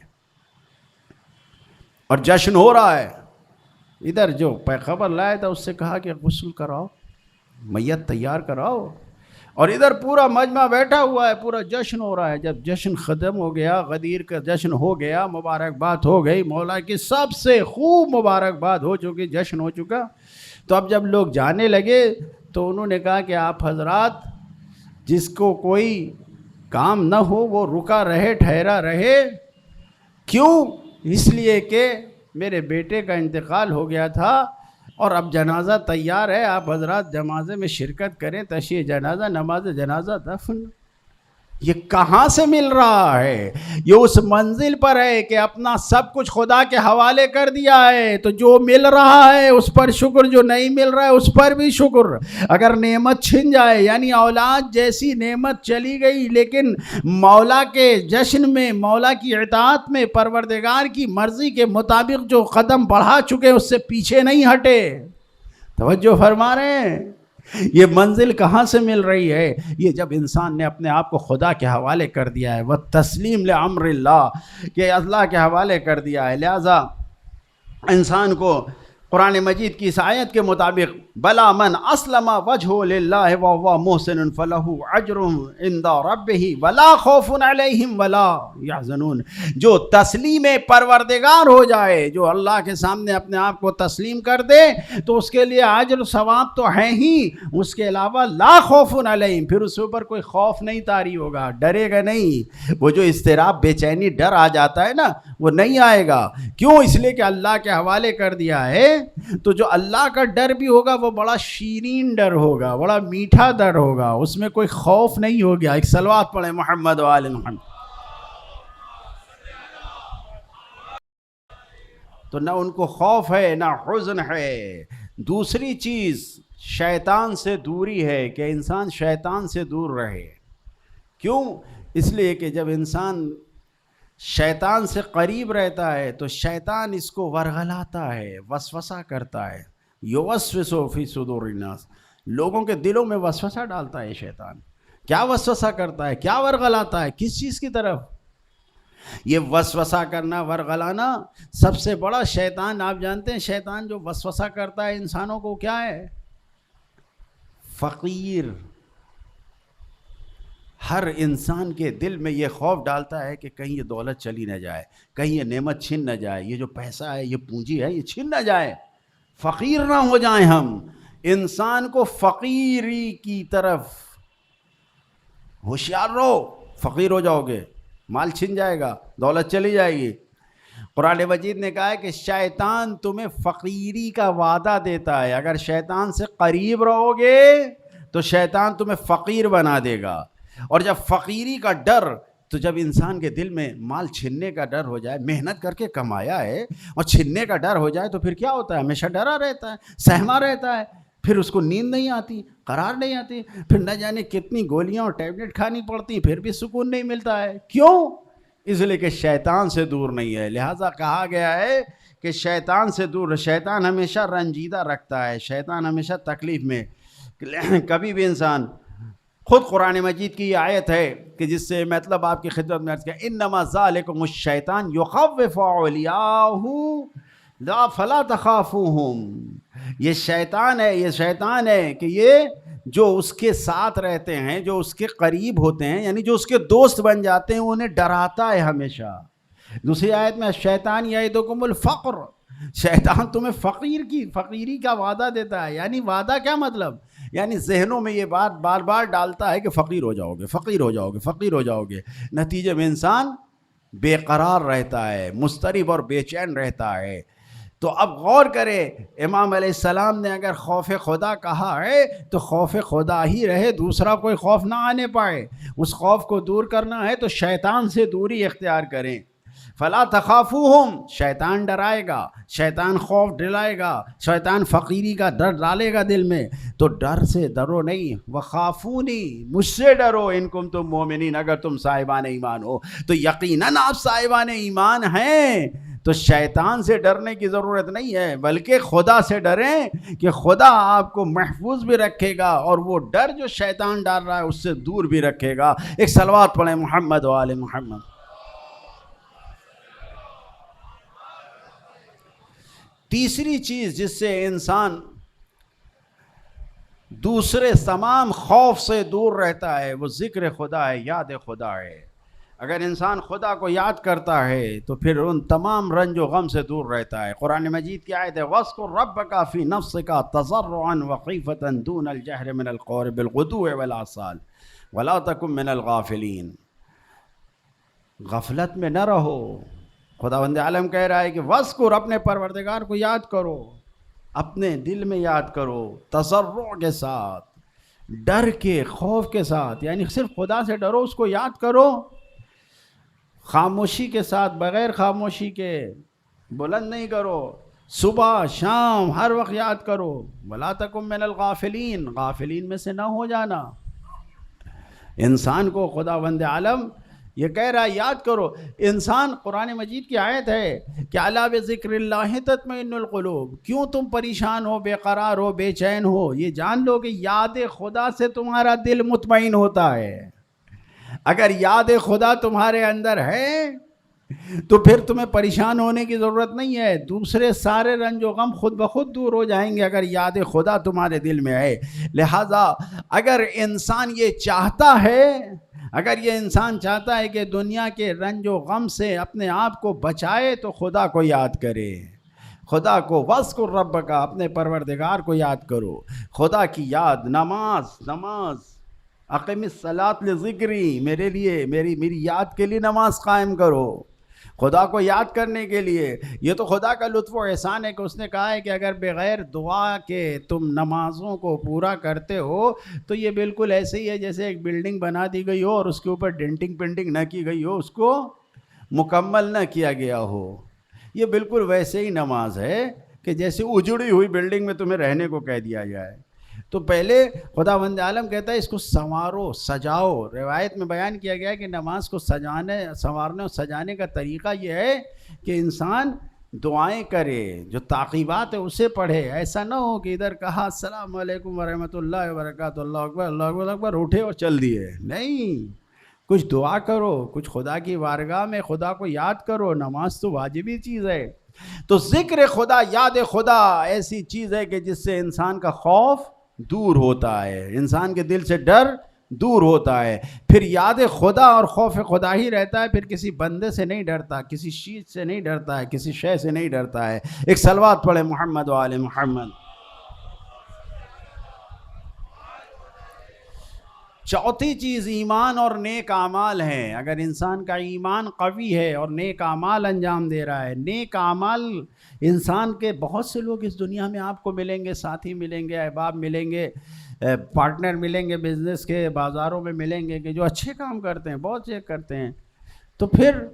اور جشن ہو رہا ہے. ادھر جو خبر لایا تھا اس سے کہا کہ غسل کراؤ، میت تیار کراؤ، اور ادھر پورا مجمع بیٹھا ہوا ہے، پورا جشن ہو رہا ہے. جب جشن ختم ہو گیا، غدیر کا جشن ہو گیا، مبارکباد ہو گئی، مولا کی سب سے خوب مبارکباد ہو چکی، جشن ہو چکا، تو اب جب لوگ جانے لگے تو انہوں نے کہا کہ آپ حضرات جس کو کوئی کام نہ ہو وہ رکا رہے ٹھہرا رہے، کیوں؟ اس لیے کہ میرے بیٹے کا انتقال ہو گیا تھا اور اب جنازہ تیار ہے، آپ حضرات جنازے میں شرکت کریں، تشیع جنازہ، نماز جنازہ دفن۔ یہ کہاں سے مل رہا ہے؟ یہ اس منزل پر ہے کہ اپنا سب کچھ خدا کے حوالے کر دیا ہے، تو جو مل رہا ہے اس پر شکر، جو نہیں مل رہا ہے اس پر بھی شکر۔ اگر نعمت چھن جائے، یعنی اولاد جیسی نعمت چلی گئی، لیکن مولا کے جشن میں، مولا کی اطاعت میں، پروردگار کی مرضی کے مطابق جو قدم بڑھا چکے اس سے پیچھے نہیں ہٹے۔ توجہ فرما رہے ہیں؟ یہ منزل کہاں سے مل رہی ہے؟ یہ جب انسان نے اپنے آپ کو خدا کے حوالے کر دیا ہے، وَتَسْلِيمُ لِأَمْرِ اللَّهِ، کہ اللہ کے حوالے کر دیا ہے۔ لہذا انسان کو قرآن مجید کی اس آیت کے مطابق بلا من اسلم وجهه للہ وهو محسن فله اجر عند ربه ولا خوف علیہم ولا یحزنون، جو تسلیم پروردگار ہو جائے، جو اللہ کے سامنے اپنے آپ کو تسلیم کر دے، تو اس کے لیے اجر و ثواب تو ہے ہی، اس کے علاوہ لا خوف علیہم، پھر اس اوپر کوئی خوف نہیں طاری ہوگا، ڈرے گا نہیں۔ وہ جو اضطراب، بے چینی، ڈر آ جاتا ہے نا، وہ نہیں آئے گا۔ کیوں؟ اس لیے کہ اللہ کے حوالے کر دیا ہے۔ تو جو اللہ کا ڈر بھی ہوگا وہ بڑا شیرین ڈر ہوگا، بڑا میٹھا ڈر ہوگا، اس میں کوئی خوف نہیں ہوگا۔ ایک صلوات پڑھیں محمد و آل محمد۔ تو نہ ان کو خوف ہے نہ حزن ہے۔ دوسری چیز شیطان سے دوری ہے، کہ انسان شیطان سے دور رہے۔ کیوں؟ اس لیے کہ جب انسان شیطان سے قریب رہتا ہے تو شیطان اس کو ورغلاتا ہے، وسوسہ کرتا ہے۔ یوسوس فی صدور الناس، لوگوں کے دلوں میں وسوسہ ڈالتا ہے شیطان۔ کیا وسوسہ کرتا ہے؟ کیا ورغلاتا ہے؟ کس چیز کی طرف؟ یہ وسوسہ کرنا، ورغلانا سب سے بڑا شیطان، آپ جانتے ہیں شیطان جو وسوسہ کرتا ہے انسانوں کو کیا ہے؟ فقیر۔ ہر انسان کے دل میں یہ خوف ڈالتا ہے کہ کہیں یہ دولت چلی نہ جائے، کہیں یہ نعمت چھن نہ جائے، یہ جو پیسہ ہے، یہ پونجی ہے، یہ چھن نہ جائے، فقیر نہ ہو جائیں ہم۔ انسان کو فقیری کی طرف ہوشیار رہو، فقیر ہو جاؤ گے، مال چھن جائے گا، دولت چلی جائے گی۔ قرآن مجید نے کہا ہے کہ شیطان تمہیں فقیری کا وعدہ دیتا ہے، اگر شیطان سے قریب رہو گے تو شیطان تمہیں فقیر بنا دے گا۔ اور جب فقیری کا ڈر، تو جب انسان کے دل میں مال چھننے کا ڈر ہو جائے، محنت کر کے کمایا ہے اور چھننے کا ڈر ہو جائے، تو پھر کیا ہوتا ہے؟ ہمیشہ ڈرا رہتا ہے، سہما رہتا ہے، پھر اس کو نیند نہیں آتی، قرار نہیں آتی، پھر نہ جانے کتنی گولیاں اور ٹیبلٹ کھانی پڑتی، پھر بھی سکون نہیں ملتا ہے۔ کیوں؟ اس لیے کہ شیطان سے دور نہیں ہے۔ لہٰذا کہا گیا ہے کہ شیطان سے دور، شیطان ہمیشہ رنجیدہ رکھتا ہے، شیطان ہمیشہ تکلیف میں۔ کبھی بھی انسان، خود قرآن مجید کی یہ آیت ہے کہ جس سے مطلب آپ کی خدمت میں عرض کیا، انما ذالکم الشیطان یخوف اولیاءہ لا فلا تخافوہم۔ یہ شیطان ہے، یہ شیطان ہے کہ یہ جو اس کے ساتھ رہتے ہیں، جو اس کے قریب ہوتے ہیں، یعنی جو اس کے دوست بن جاتے ہیں، انہیں ڈراتا ہے ہمیشہ۔ دوسری آیت میں شیطان یعدکم الفقر، شیطان تمہیں فقیری کا وعدہ دیتا ہے۔ یعنی وعدہ کیا مطلب؟ یعنی ذہنوں میں یہ بات بار بار ڈالتا ہے کہ فقیر ہو جاؤ گے، فقیر ہو جاؤ گے، فقیر ہو جاؤ گے۔ نتیجے میں انسان بے قرار رہتا ہے، مضطرب اور بے چین رہتا ہے۔ تو اب غور کرے، امام علیہ السلام نے اگر خوف خدا کہا ہے تو خوف خدا ہی رہے، دوسرا کوئی خوف نہ آنے پائے۔ اس خوف کو دور کرنا ہے تو شیطان سے دوری اختیار کریں۔ فلا تخافوہم، شیطان ڈرائے گا، شیطان خوف ڈلائے گا، شیطان فقیری کا ڈر ڈالے گا دل میں، تو ڈر سے ڈرو نہیں، وخافونی، مجھ سے ڈرو، ان کنتم مومنین، اگر تم صاحبان ایمان ہو۔ تو یقیناً آپ صاحبان ایمان ہیں، تو شیطان سے ڈرنے کی ضرورت نہیں ہے، بلکہ خدا سے ڈریں کہ خدا آپ کو محفوظ بھی رکھے گا، اور وہ ڈر جو شیطان ڈال رہا ہے اس سے دور بھی رکھے گا۔ ایک صلوات پڑھیں محمد و آل محمد۔ تیسری چیز جس سے انسان دوسرے تمام خوف سے دور رہتا ہے وہ ذکر خدا ہے، یاد خدا ہے۔ اگر انسان خدا کو یاد کرتا ہے تو پھر ان تمام رنج و غم سے دور رہتا ہے۔ قرآن مجید کی آیت ہے وَاذْكُرْ رَبَّكَ فِي نَفْسِكَ تَضَرُّعًا وَخِيفَةً دُونَ الْجَهْرِ مِنَ الْقَوْلِ بِالْغُدُوِّ وَالْآصَالِ وَلَا تَكُن مِنَ الْغَافِلِينَ۔ غفلت میں نہ رہو۔ خداوند عالم کہہ رہا ہے کہ وَاذْكُرْ، اپنے پروردگار کو یاد کرو، اپنے دل میں یاد کرو، تضرع کے ساتھ، ڈر کے، خوف کے ساتھ، یعنی صرف خدا سے ڈرو، اس کو یاد کرو، خاموشی کے ساتھ، بغیر خاموشی کے، بلند نہیں کرو، صبح شام ہر وقت یاد کرو۔ وَلَا تَكُن مِّنَ الْغَافِلِينَ، غافلین میں سے نہ ہو جانا۔ انسان کو خداوند عالم یہ کہہ رہا ہے یاد کرو۔ انسان، قرآن مجید کی آیت ہے کہ الا بذکر اللہ تطمئن القلوب، کیوں تم پریشان ہو، بے قرار ہو، بے چین ہو؟ یہ جان لو کہ یاد خدا سے تمہارا دل مطمئن ہوتا ہے۔ اگر یاد خدا تمہارے اندر ہے تو پھر تمہیں پریشان ہونے کی ضرورت نہیں ہے، دوسرے سارے رنج و غم خود بخود دور ہو جائیں گے اگر یاد خدا تمہارے دل میں ہے۔ لہٰذا اگر انسان یہ چاہتا ہے، اگر یہ انسان چاہتا ہے کہ دنیا کے رنج و غم سے اپنے آپ کو بچائے تو خدا کو یاد کرے، خدا کو، وَاذْكُرْ رَبَّكَ، اپنے پروردگار کو یاد کرو۔ خدا کی یاد، نماز اقم الصلاۃ لذکری، میرے لیے، میری یاد کے لیے نماز قائم کرو، خدا کو یاد کرنے کے لیے۔ یہ تو خدا کا لطف و احسان ہے کہ اس نے کہا ہے کہ اگر بغیر دعا کے تم نمازوں کو پورا کرتے ہو تو یہ بالکل ایسے ہی ہے جیسے ایک بلڈنگ بنا دی گئی ہو اور اس کے اوپر ڈینٹنگ پینٹنگ نہ کی گئی ہو، اس کو مکمل نہ کیا گیا ہو۔ یہ بالکل ویسے ہی نماز ہے کہ جیسے اجڑی ہوئی بلڈنگ میں تمہیں رہنے کو کہہ دیا جائے۔ تو پہلے خداوند عالم کہتا ہے اس کو سنوارو، سجاؤ۔ روایت میں بیان کیا گیا ہے کہ نماز کو سنوارنے اور سجانے کا طریقہ یہ ہے کہ انسان دعائیں کرے، جو تعقیبات ہے اسے پڑھے۔ ایسا نہ ہو کہ ادھر کہا السلام علیکم ورحمۃ اللہ وبرکاتہ، اللہ اکبر اللہ اکبر اللہ اکبر، اٹھے اور چل دیے۔ نہیں، کچھ دعا کرو، کچھ خدا کی بارگاہ میں خدا کو یاد کرو۔ نماز تو واجبی چیز ہے۔ تو ذکر خدا، یاد خدا ایسی چیز ہے کہ جس سے انسان کا خوف دور ہوتا ہے، انسان کے دل سے ڈر دور ہوتا ہے۔ پھر یاد خدا اور خوف خدا ہی رہتا ہے، پھر کسی بندے سے نہیں ڈرتا، کسی چیز سے نہیں ڈرتا ہے، کسی شے سے نہیں ڈرتا ہے۔ ایک صلوات پڑھے محمد و آل محمد۔ چوتھی چیز ایمان اور نیک اعمال ہیں۔ اگر انسان کا ایمان قوی ہے اور نیک اعمال انجام دے رہا ہے، نیک اعمال، انسان کے بہت سے لوگ اس دنیا میں آپ کو ملیں گے، ساتھی ملیں گے، احباب ملیں گے، پارٹنر ملیں گے، بزنس کے بازاروں میں ملیں گے کہ جو اچھے کام کرتے ہیں، بہت سے کرتے ہیں۔ تو پھر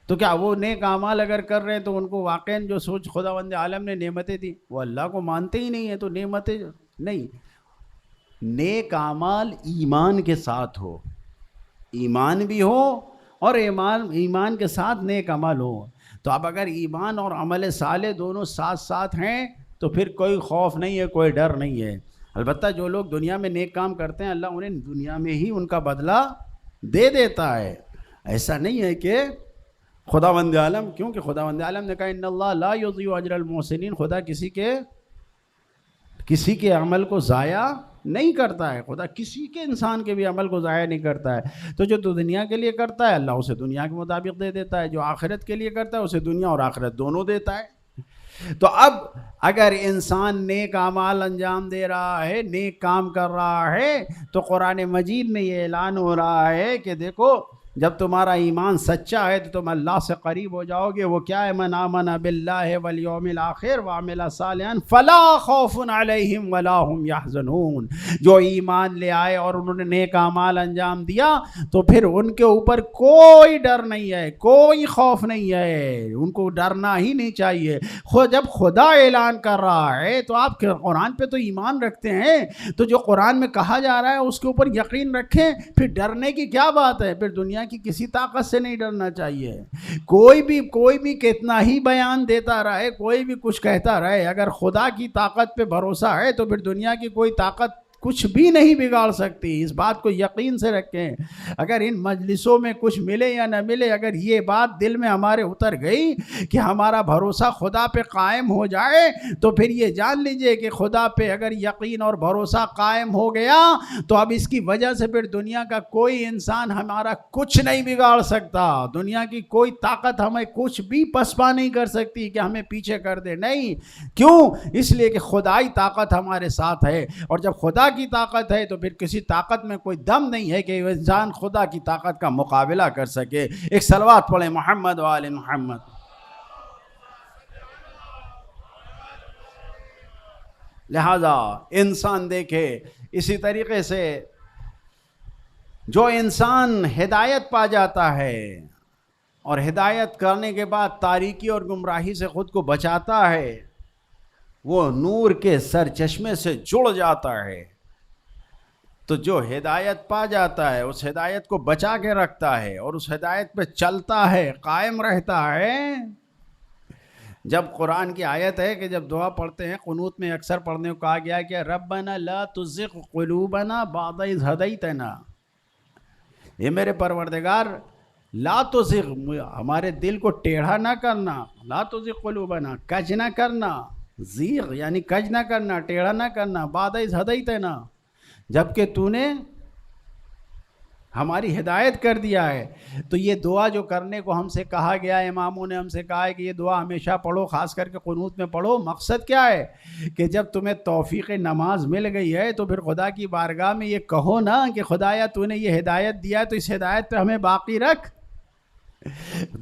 تو کیا وہ نیک اعمال اگر کر رہے ہیں تو ان کو واقعاً جو سوچ خداوند عالم نے نعمتیں دی وہ اللہ کو مانتے ہی نہیں ہیں، تو نعمتیں نہیں۔ نیک اعمال ایمان کے ساتھ ہو، ایمان بھی ہو اور ایمان کے ساتھ نیک عمل ہو۔ تو اب اگر ایمان اور عمل صالح دونوں ساتھ ساتھ ہیں تو پھر کوئی خوف نہیں ہے، کوئی ڈر نہیں ہے۔ البتہ جو لوگ دنیا میں نیک کام کرتے ہیں اللہ انہیں دنیا میں ہی ان کا بدلہ دے دیتا ہے۔ ایسا نہیں ہے کہ خداوند عالم، کیونکہ خداوند عالم نے کہا ان اللہ لا یضیع اجر المحسنین، خدا کسی کے عمل کو ضائع نہیں کرتا ہے، خدا کسی کے انسان کے بھی عمل کو ضائع نہیں کرتا ہے۔ تو جو دنیا کے لیے کرتا ہے اللہ اسے دنیا کے مطابق دے دیتا ہے، جو آخرت کے لیے کرتا ہے اسے دنیا اور آخرت دونوں دیتا ہے۔ تو اب اگر انسان نیک اعمال انجام دے رہا ہے، نیک کام کر رہا ہے، تو قرآن مجید میں یہ اعلان ہو رہا ہے کہ دیکھو جب تمہارا ایمان سچا ہے تو تم اللہ سے قریب ہو جاؤ گے۔ وہ کیا ہے؟ من آمن باللہ والیوم الآخر وعمل صالحا فلا خوف علیہم ولا هم یحزنون۔ جو ایمان لے آئے اور انہوں نے نیک اعمال انجام دیا تو پھر ان کے اوپر کوئی ڈر نہیں ہے، کوئی خوف نہیں ہے، ان کو ڈرنا ہی نہیں چاہیے۔ جب خدا اعلان کر رہا ہے تو آپ قرآن پہ تو ایمان رکھتے ہیں، تو جو قرآن میں کہا جا رہا ہے اس کے اوپر یقین رکھیں، پھر ڈرنے کی کیا بات ہے؟ پھر دنیا کی کسی طاقت سے نہیں ڈرنا چاہیے۔ کوئی بھی کتنا ہی بیان دیتا رہے، کوئی بھی کچھ کہتا رہے، اگر خدا کی طاقت پہ بھروسہ ہے تو پھر دنیا کی کوئی طاقت کچھ بھی نہیں بگاڑ سکتی. اس بات کو یقین سے رکھیں. اگر ان مجلسوں میں کچھ ملے یا نہ ملے، اگر یہ بات دل میں ہمارے اتر گئی کہ ہمارا بھروسہ خدا پہ قائم ہو جائے، تو پھر یہ جان لیجئے کہ خدا پہ اگر یقین اور بھروسہ قائم ہو گیا تو اب اس کی وجہ سے پھر دنیا کا کوئی انسان ہمارا کچھ نہیں بگاڑ سکتا. دنیا کی کوئی طاقت ہمیں کچھ بھی پسپا نہیں کر سکتی کہ ہمیں پیچھے کر دے. نہیں. کیوں؟ اس لیے کہ خدائی طاقت ہمارے ساتھ ہے، اور جب خدا کی طاقت ہے تو پھر کسی طاقت میں کوئی دم نہیں ہے کہ وہ انسان خدا کی طاقت کا مقابلہ کر سکے. ایک صلوات پڑھیں محمد و آل محمد. لہذا انسان دیکھے اسی طریقے سے جو انسان ہدایت پا جاتا ہے اور ہدایت کرنے کے بعد تاریکی اور گمراہی سے خود کو بچاتا ہے، وہ نور کے سرچشمے سے جڑ جاتا ہے. تو جو ہدایت پا جاتا ہے اس ہدایت کو بچا کے رکھتا ہے اور اس ہدایت پہ چلتا ہے، قائم رہتا ہے. جب قرآن کی آیت ہے کہ جب دعا پڑھتے ہیں قنوت میں اکثر پڑھنے کو کہا گیا کہ ربنا لا تزغ قلوبنا بعد اذ ہدیتنا، یہ میرے پروردگار لا تزغ، ہمارے دل کو ٹیڑھا نہ کرنا، لا تزغ قلوبنا، کج نہ کرنا، زیغ یعنی کج نہ کرنا، ٹیڑھا نہ کرنا، بعد اذ ہدیتنا، جبکہ تو نے ہماری ہدایت کر دیا ہے. تو یہ دعا جو کرنے کو ہم سے کہا گیا ہے، اماموں نے ہم سے کہا ہے کہ یہ دعا ہمیشہ پڑھو، خاص کر کے قنوت میں پڑھو. مقصد کیا ہے کہ جب تمہیں توفیق نماز مل گئی ہے تو پھر خدا کی بارگاہ میں یہ کہو نا کہ خدایا تو نے یہ ہدایت دیا ہے تو اس ہدایت پہ ہمیں باقی رکھ.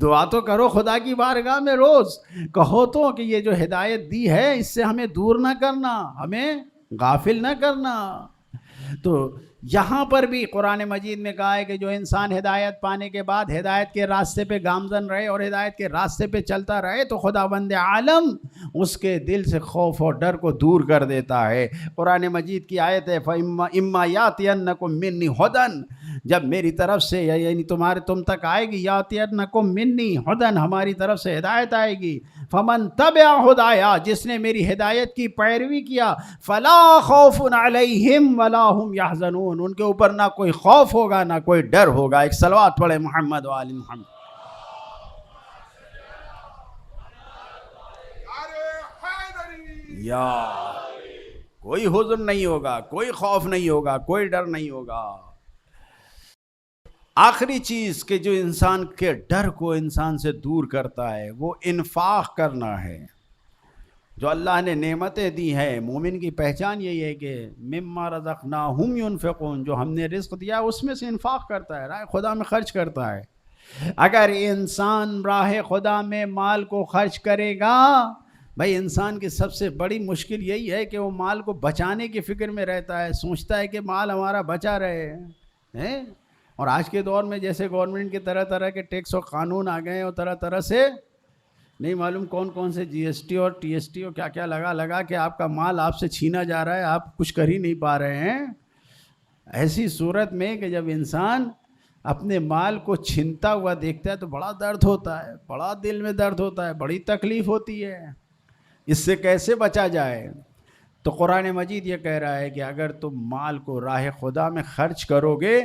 دعا تو کرو خدا کی بارگاہ میں روز، کہو تو کہ یہ جو ہدایت دی ہے اس سے ہمیں دور نہ کرنا، ہمیں غافل نہ کرنا. تو یہاں پر بھی قرآن مجید میں کہا ہے کہ جو انسان ہدایت پانے کے بعد ہدایت کے راستے پہ گامزن رہے اور ہدایت کے راستے پہ چلتا رہے تو خداوند عالم اس کے دل سے خوف اور ڈر کو دور کر دیتا ہے. قرآن مجید کی آیت ہے فَإِمَّا يَأْتِيَنَّكُم مِّنِّي هُدًى، جب میری طرف سے یعنی تم تک آئے گی، یَأْتِيَنَّكُم مِّنِّي هُدًى، ہماری طرف سے ہدایت آئے گی، فَمَن تَبِعَ هُدَايَا، جس نے میری ہدایت کی پیروی کیا، فَلَا خَوْفٌ عَلَيْهِمْ وَلَا هُمْ يَحْزَنُونَ، ان کے اوپر نہ کوئی خوف ہوگا نہ کوئی ڈر ہوگا. ایک صلوات پڑھے محمد و آل محمد. یا کوئی حزن نہیں ہوگا، کوئی خوف نہیں ہوگا، کوئی ڈر نہیں ہوگا. آخری چیز کہ جو انسان کے ڈر کو انسان سے دور کرتا ہے وہ انفاق کرنا ہے. جو اللہ نے نعمتیں دی ہیں، مومن کی پہچان یہی ہے کہ مما رزقناہم ینفقون، جو ہم نے رزق دیا اس میں سے انفاق کرتا ہے، راہ خدا میں خرچ کرتا ہے. اگر انسان راہ خدا میں مال کو خرچ کرے گا، بھائی انسان کی سب سے بڑی مشکل یہی ہے کہ وہ مال کو بچانے کی فکر میں رہتا ہے، سوچتا ہے کہ مال ہمارا بچا رہے. اور آج کے دور میں جیسے گورنمنٹ کے طرح طرح کے ٹیکس اور قانون آ گئے ہیں اور طرح طرح سے نہیں معلوم کون کون سے جی ایس ٹی اور ٹی ایس ٹی اور کیا کیا لگا کہ آپ کا مال آپ سے چھینا جا رہا ہے، آپ کچھ کر ہی نہیں پا رہے ہیں. ایسی صورت میں کہ جب انسان اپنے مال کو چھنتا ہوا دیکھتا ہے تو بڑا درد ہوتا ہے، بڑا دل میں درد ہوتا ہے، بڑی تکلیف ہوتی ہے. اس سے کیسے بچا جائے؟ تو قرآن مجید یہ کہہ رہا ہے کہ اگر تم مال کو راہ خدا میں خرچ کرو گے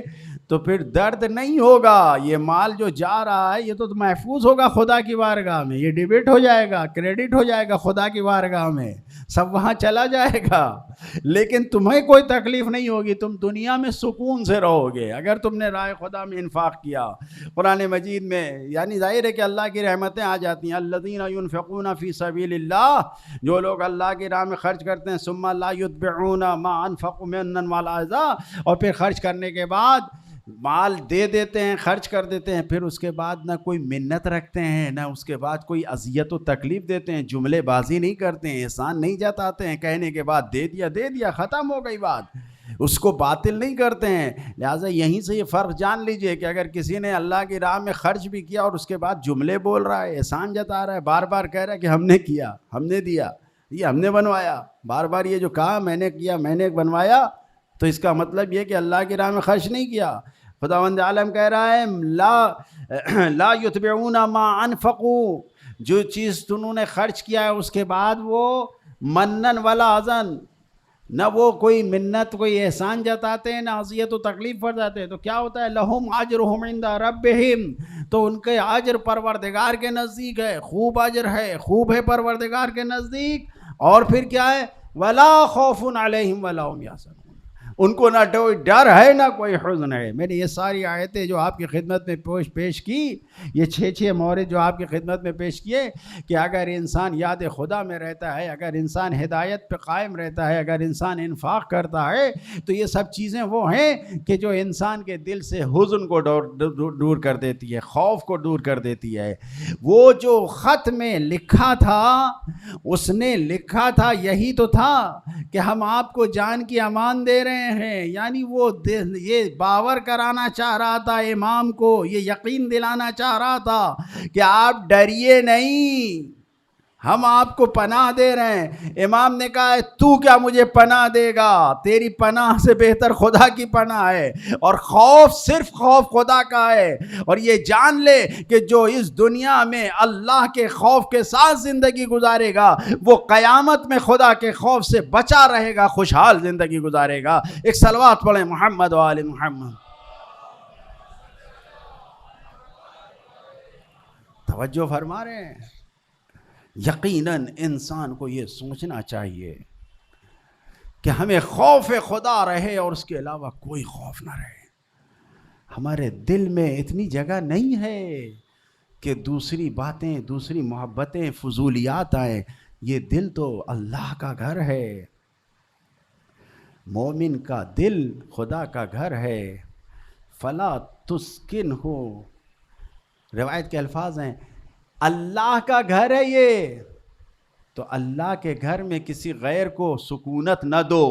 تو پھر درد نہیں ہوگا. یہ مال جو جا رہا ہے یہ تو محفوظ ہوگا خدا کی بارگاہ میں، یہ ڈیبٹ ہو جائے گا، کریڈٹ ہو جائے گا خدا کی بارگاہ میں، سب وہاں چلا جائے گا. لیکن تمہیں کوئی تکلیف نہیں ہوگی، تم دنیا میں سکون سے رہو گے اگر تم نے راہ خدا میں انفاق کیا. قرآن مجید میں یعنی ظاہر ہے کہ اللہ کی رحمتیں آ جاتی ہیں. الذین ینفقون فی سبیل اللہ، جو لوگ اللہ کی راہ میں خرچ کرتے ہیں، ثم لا یتبعون ما انفقوا منا ولا اذى، اور پھر خرچ کرنے کے بعد مال دے دیتے ہیں، خرچ کر دیتے ہیں، پھر اس کے بعد نہ کوئی منت رکھتے ہیں، نہ اس کے بعد کوئی اذیت و تکلیف دیتے ہیں، جملے بازی نہیں کرتے ہیں، احسان نہیں جتاتے ہیں، کہنے کے بعد دے دیا ختم ہو گئی بات، اس کو باطل نہیں کرتے ہیں. لہٰذا یہیں سے یہ فرق جان لیجئے کہ اگر کسی نے اللہ کی راہ میں خرچ بھی کیا اور اس کے بعد جملے بول رہا ہے، احسان جتا رہا ہے، بار بار کہہ رہا ہے کہ ہم نے کیا، ہم نے دیا، یہ ہم نے بنوایا، بار بار یہ جو کہا میں نے کیا، میں نے بنوایا، تو اس کا مطلب یہ کہ اللہ کی راہ میں خرچ نہیں کیا. خداوند عالم کہہ رہا ہے لا یتبعون ما انفقوا، جو چیز تنہوں نے خرچ کیا ہے اس کے بعد وہ منن ولا اذن، نہ وہ کوئی منت کوئی احسان جتاتے ہیں، نہ اذیت و تکلیف فرماتے ہیں. تو کیا ہوتا ہے؟ لہم اجرہم عند ربہم، تو ان کے اجر پروردگار کے نزدیک ہے، خوب اجر ہے، خوب ہے پروردگار کے نزدیک. اور پھر کیا ہے؟ ولا خوف علیہم ولا هم یحزنون، ان کو نہ کوئی ڈر ہے نہ کوئی حزن ہے. میں نے یہ ساری آیتیں جو آپ کی خدمت میں پیش کی، یہ 6 مورد جو آپ کی خدمت میں پیش کیے، کہ اگر انسان یاد خدا میں رہتا ہے، اگر انسان ہدایت پہ قائم رہتا ہے، اگر انسان انفاق کرتا ہے، تو یہ سب چیزیں وہ ہیں کہ جو انسان کے دل سے حزن کو دور کر دیتی ہے، خوف کو دور کر دیتی ہے. وہ جو خط میں لکھا تھا، اس نے لکھا تھا یہی تو تھا کہ ہم آپ کو جان کی امان دے رہے ہیں. یعنی وہ یہ باور کرانا چاہ رہا تھا امام کو، یہ یقین دلانا چاہ رہا تھا کہ آپ ڈریے نہیں، ہم آپ کو پناہ دے رہے ہیں. امام نے کہا ہے تو کیا مجھے پناہ دے گا، تیری پناہ سے بہتر خدا کی پناہ ہے. اور خوف صرف خوف خدا کا ہے. اور یہ جان لے کہ جو اس دنیا میں اللہ کے خوف کے ساتھ زندگی گزارے گا، وہ قیامت میں خدا کے خوف سے بچا رہے گا، خوشحال زندگی گزارے گا. ایک صلوات پڑھیں محمد و آل محمد. توجہ فرما رہے ہیں؟ یقیناً انسان کو یہ سوچنا چاہیے کہ ہمیں خوف خدا رہے اور اس کے علاوہ کوئی خوف نہ رہے. ہمارے دل میں اتنی جگہ نہیں ہے کہ دوسری باتیں، دوسری محبتیں، فضولیات آئیں. یہ دل تو اللہ کا گھر ہے، مومن کا دل خدا کا گھر ہے. فلا تسکن ہو، روایت کے الفاظ ہیں اللہ کا گھر ہے یہ، تو اللہ کے گھر میں کسی غیر کو سکونت نہ دو،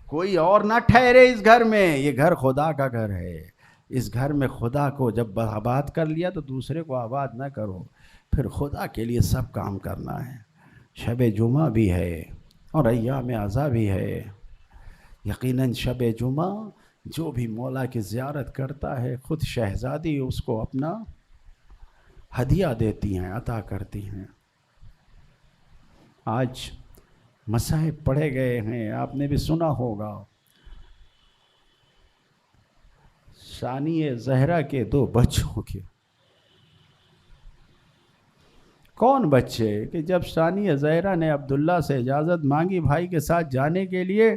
کوئی اور نہ ٹھہرے اس گھر میں. یہ گھر خدا کا گھر ہے. اس گھر میں خدا کو جب آباد کر لیا تو دوسرے کو آباد نہ کرو. پھر خدا کے لیے سب کام کرنا ہے. شب جمعہ بھی ہے اور ایام عزا بھی ہے. یقیناً شب جمعہ جو بھی مولا کی زیارت کرتا ہے، خود شہزادی اس کو اپنا ہدیہ دیتی ہیں، عطا کرتی ہیں. آج مصائب پڑھے گئے ہیں، آپ نے بھی سنا ہوگا. ثانیہ زہرا کے 2 بچوں کے. کون بچے؟ کہ جب ثانیہ زہرا نے عبداللہ سے اجازت مانگی بھائی کے ساتھ جانے کے لیے،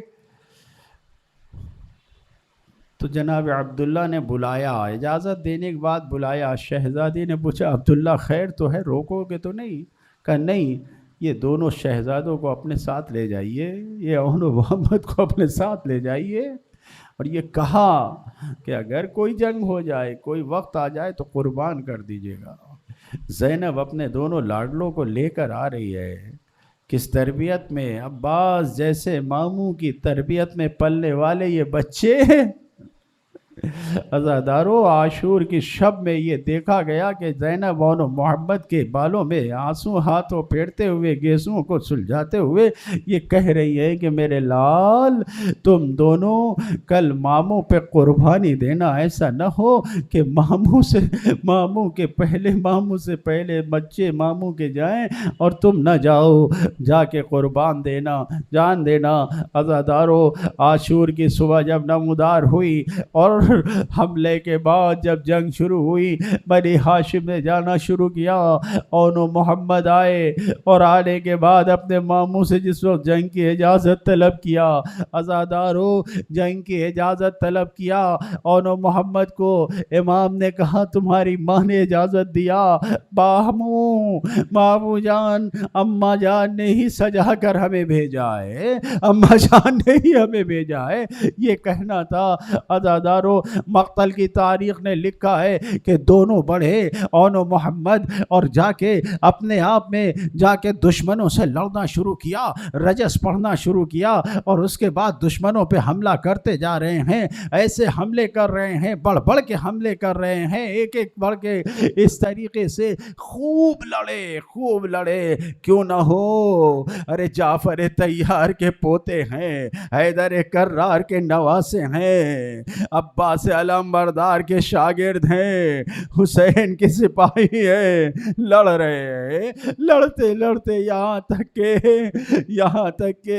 تو جناب عبداللہ نے بلایا، اجازت دینے کے بعد بلایا. شہزادی نے پوچھا عبداللہ خیر تو ہے، روکو گے تو نہیں؟ کہا نہیں، یہ دونوں شہزادوں کو اپنے ساتھ لے جائیے، یہ اون و محمد کو اپنے ساتھ لے جائیے. اور یہ کہا کہ اگر کوئی جنگ ہو جائے، کوئی وقت آ جائے تو قربان کر دیجیے گا. زینب اپنے دونوں لاڈلوں کو لے کر آ رہی ہے. کس تربیت میں؟ عباس جیسے ماموں کی تربیت میں پلنے والے یہ بچے. عزادارو، عاشور کی شب میں یہ دیکھا گیا کہ زینب و محمد کے بالوں میں آنسو ہاتھوں پھیرتے ہوئے، گیسوں کو سلجھاتے ہوئے یہ کہہ رہی ہے کہ میرے لال، تم دونوں کل ماموں پہ قربانی دینا. ایسا نہ ہو کہ ماموں سے پہلے بچے ماموں کے جائیں اور تم نہ جاؤ. جا کے قربان دینا، جان دینا. عزادارو، عاشور کی صبح جب نمودار ہوئی اور حملے کے بعد جب جنگ شروع ہوئی، بنی ہاشم نے جانا شروع کیا. اون و محمد آئے اور آنے کے بعد اپنے ماموں سے جس وقت جنگ کی اجازت طلب کیا، عزادارو جنگ کی اجازت طلب کیا. اون و محمد کو امام نے کہا تمہاری ماں نے اجازت دیا. مامو جان، اماں جان نے ہی سجا کر ہمیں بھیجا ہے، اماں جان نے ہی ہمیں بھیجا ہے. یہ کہنا تھا. عزادارو، مقتل کی تاریخ نے لکھا ہے کہ دونوں بڑھے اون و محمد اور جا کے اپنے آپ میں جا کے دشمنوں سے لڑنا شروع کیا، رجس پڑھنا شروع کیا. اور اس کے بعد دشمنوں پہ حملہ کرتے جا رہے ہیں. ایسے حملے کر رہے ہیں، بڑھ بڑھ کے حملے کر رہے ہیں، ایک ایک بڑھ کے. اس طریقے سے خوب لڑے. کیوں نہ ہو، ارے جعفر طیار کے پوتے ہیں، حیدر کرار کے نواسے ہیں، عباس عباس علمبردار کے شاگرد ہیں، حسین کے سپاہی ہیں، لڑ رہے ہیں، لڑتے لڑتے یہاں تک کہ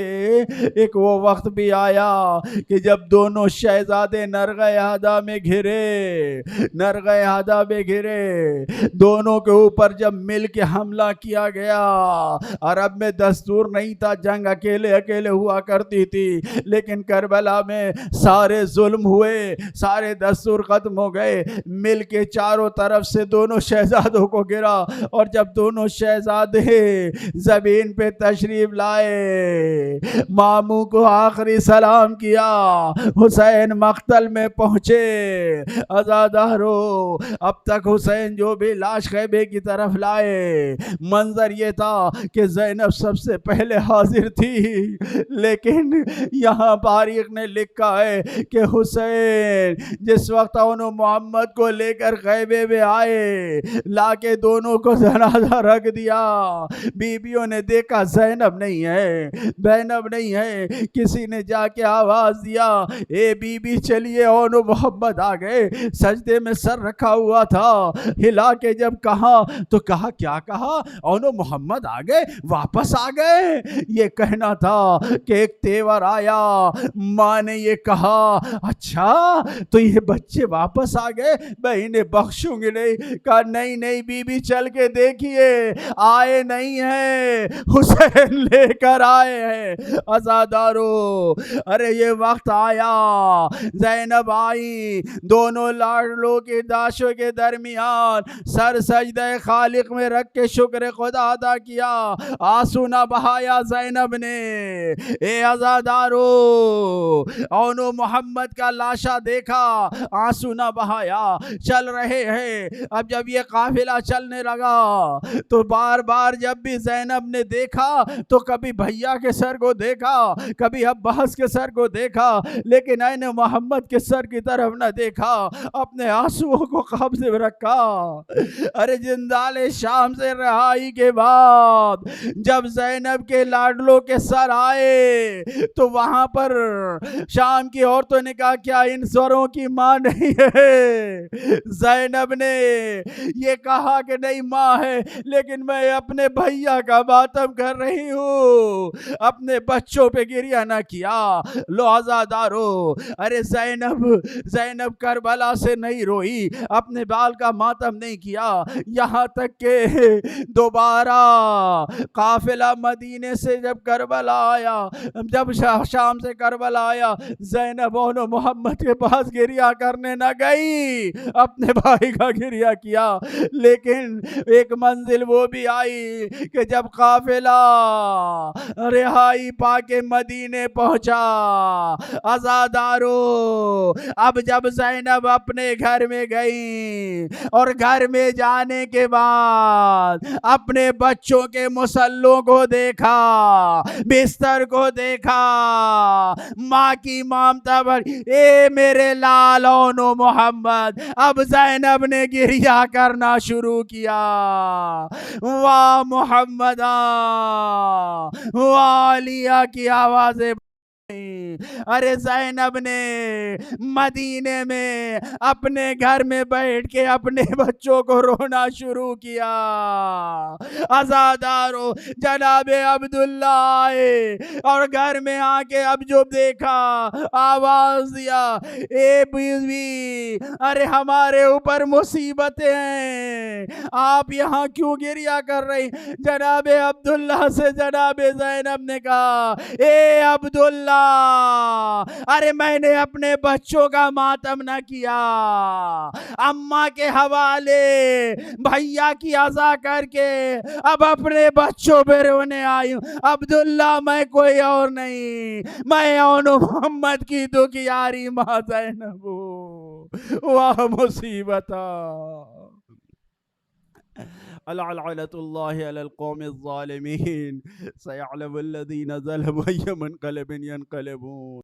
ایک وہ وقت بھی آیا کہ جب دونوں شہزادے نرغہ احدہ میں گھرے، دونوں کے اوپر جب مل کے حملہ کیا گیا. عرب میں دستور نہیں تھا، جنگ اکیلے ہوا کرتی تھی، لیکن کربلا میں سارے ظلم ہوئے، سارے دستور ختم ہو گئے، مل کے چاروں طرف سے دونوں شہزادوں کو گرا. اور جب دونوں شہزادے زمین پہ تشریف لائے، ماموں کو آخری سلام کیا، حسین مقتل میں پہنچے. عزادارو، اب تک حسین جو بھی لاش خیمے کی طرف لائے، منظر یہ تھا کہ زینب سب سے پہلے حاضر تھی، لیکن یہاں تاریخ نے لکھا ہے کہ حسین جس وقت انہوں محمد کو لے کر خیمے میں آئے، لا کے دونوں کو جنازہ رکھ دیا، بیویوں نے دیکھا زینب نہیں ہے. کسی نے جا کے آواز دیا، اے بی بی چلیے، انہوں محمد آ گئے. سجدے میں سر رکھا ہوا تھا، ہلا کے جب کہا تو کہا، کیا کہا؟ انہوں محمد آ گئے، واپس آ گئے. یہ کہنا تھا کہ ایک تیور آیا. ماں نے یہ کہا، اچھا تو یہ بچے واپس آ گئے، میں انہیں بخشوں گی نہیں. کہا نہیں بی بی چل کے دیکھیے، آئے نہیں ہیں، حسین لے کر آئے ہیں. عزادارو، ارے یہ وقت آیا، زینب آئی، دونوں لاڈلوں کی داشوں کے درمیان سر سجدہ خالق میں رکھ کے شکر خدا ادا کیا، آنسو نہ بہایا زینب نے. اے عزادارو، اونو محمد کا لاشا دیکھا، آنسو نہ بہایا. چل رہے ہیں. اب جب یہ قافلہ چلنے لگا تو بار بار جب بھی زینب نے دیکھا تو کبھی بھیا کے سر کو دیکھا، کبھی عباس کے سر کو دیکھا، لیکن عین محمد کے سر کی طرف نہ دیکھا. اپنے آنسوؤں کو قبضے میں رکھا. ارے جندال شام سے رہائی کے بعد جب زینب کے لاڈلوں کے سر آئے تو وہاں پر شام کی عورتوں نے کہا، کیا ان سروں کی ماں نہیں ہے؟ زینب نے یہ کہا کہ نہیں ماں ہے، لیکن میں اپنے بھیا کا ماتم کر رہی ہوں، اپنے بچوں پہ گریہ نہ کیا. لو عزادارو، ارے زینب کربلا سے نہیں روئی، اپنے بال کا ماتم نہیں کیا، یہاں تک کہ دوبارہ قافلہ مدینے سے جب کربلا آیا، جب شام سے کربلا آیا، زینب انہوں محمد کے پاس گریہ کرنے نہ گئی، اپنے بھائی کا گریہ کیا. لیکن ایک منزل وہ بھی آئی کہ جب قافلہ رہائی پا کے مدینے پہنچا، عزادارو اب جب زینب اپنے گھر میں گئی اور گھر میں جانے کے بعد اپنے بچوں کے مسلوں کو دیکھا، بستر کو دیکھا، ماں کی مامتا بھری، اے میرے لالونو محمد. اب زینب نے گریہ کرنا شروع کیا، واہ محمدہ، واہ علیہ کی آوازیں. ارے زینب نے مدینے میں اپنے گھر میں بیٹھ کے اپنے بچوں کو رونا شروع کیا. عزادارو، جناب عبداللہ آئے اور گھر میں آ کے اب جو دیکھا، آواز دیا، اے بیوی، ارے ہمارے اوپر مصیبتیں ہیں، آپ یہاں کیوں گریہ کر رہی؟ جناب عبداللہ سے جناب زینب نے کہا، اے عبداللہ، ارے میں نے اپنے بچوں کا ماتم نہ کیا، اماں کے حوالے بھیا کی عزا کر کے اب اپنے بچوں پہ رونے آئی ہوں. عبداللہ، میں کوئی اور نہیں، میں اونو محمد کی دکھیاری ماں زینب ہوں. واہ مصیبتہ. لعنت اللہ علی القوم الظالمین. سیعلم الذین ظلموا أي منقلب ينقلبون.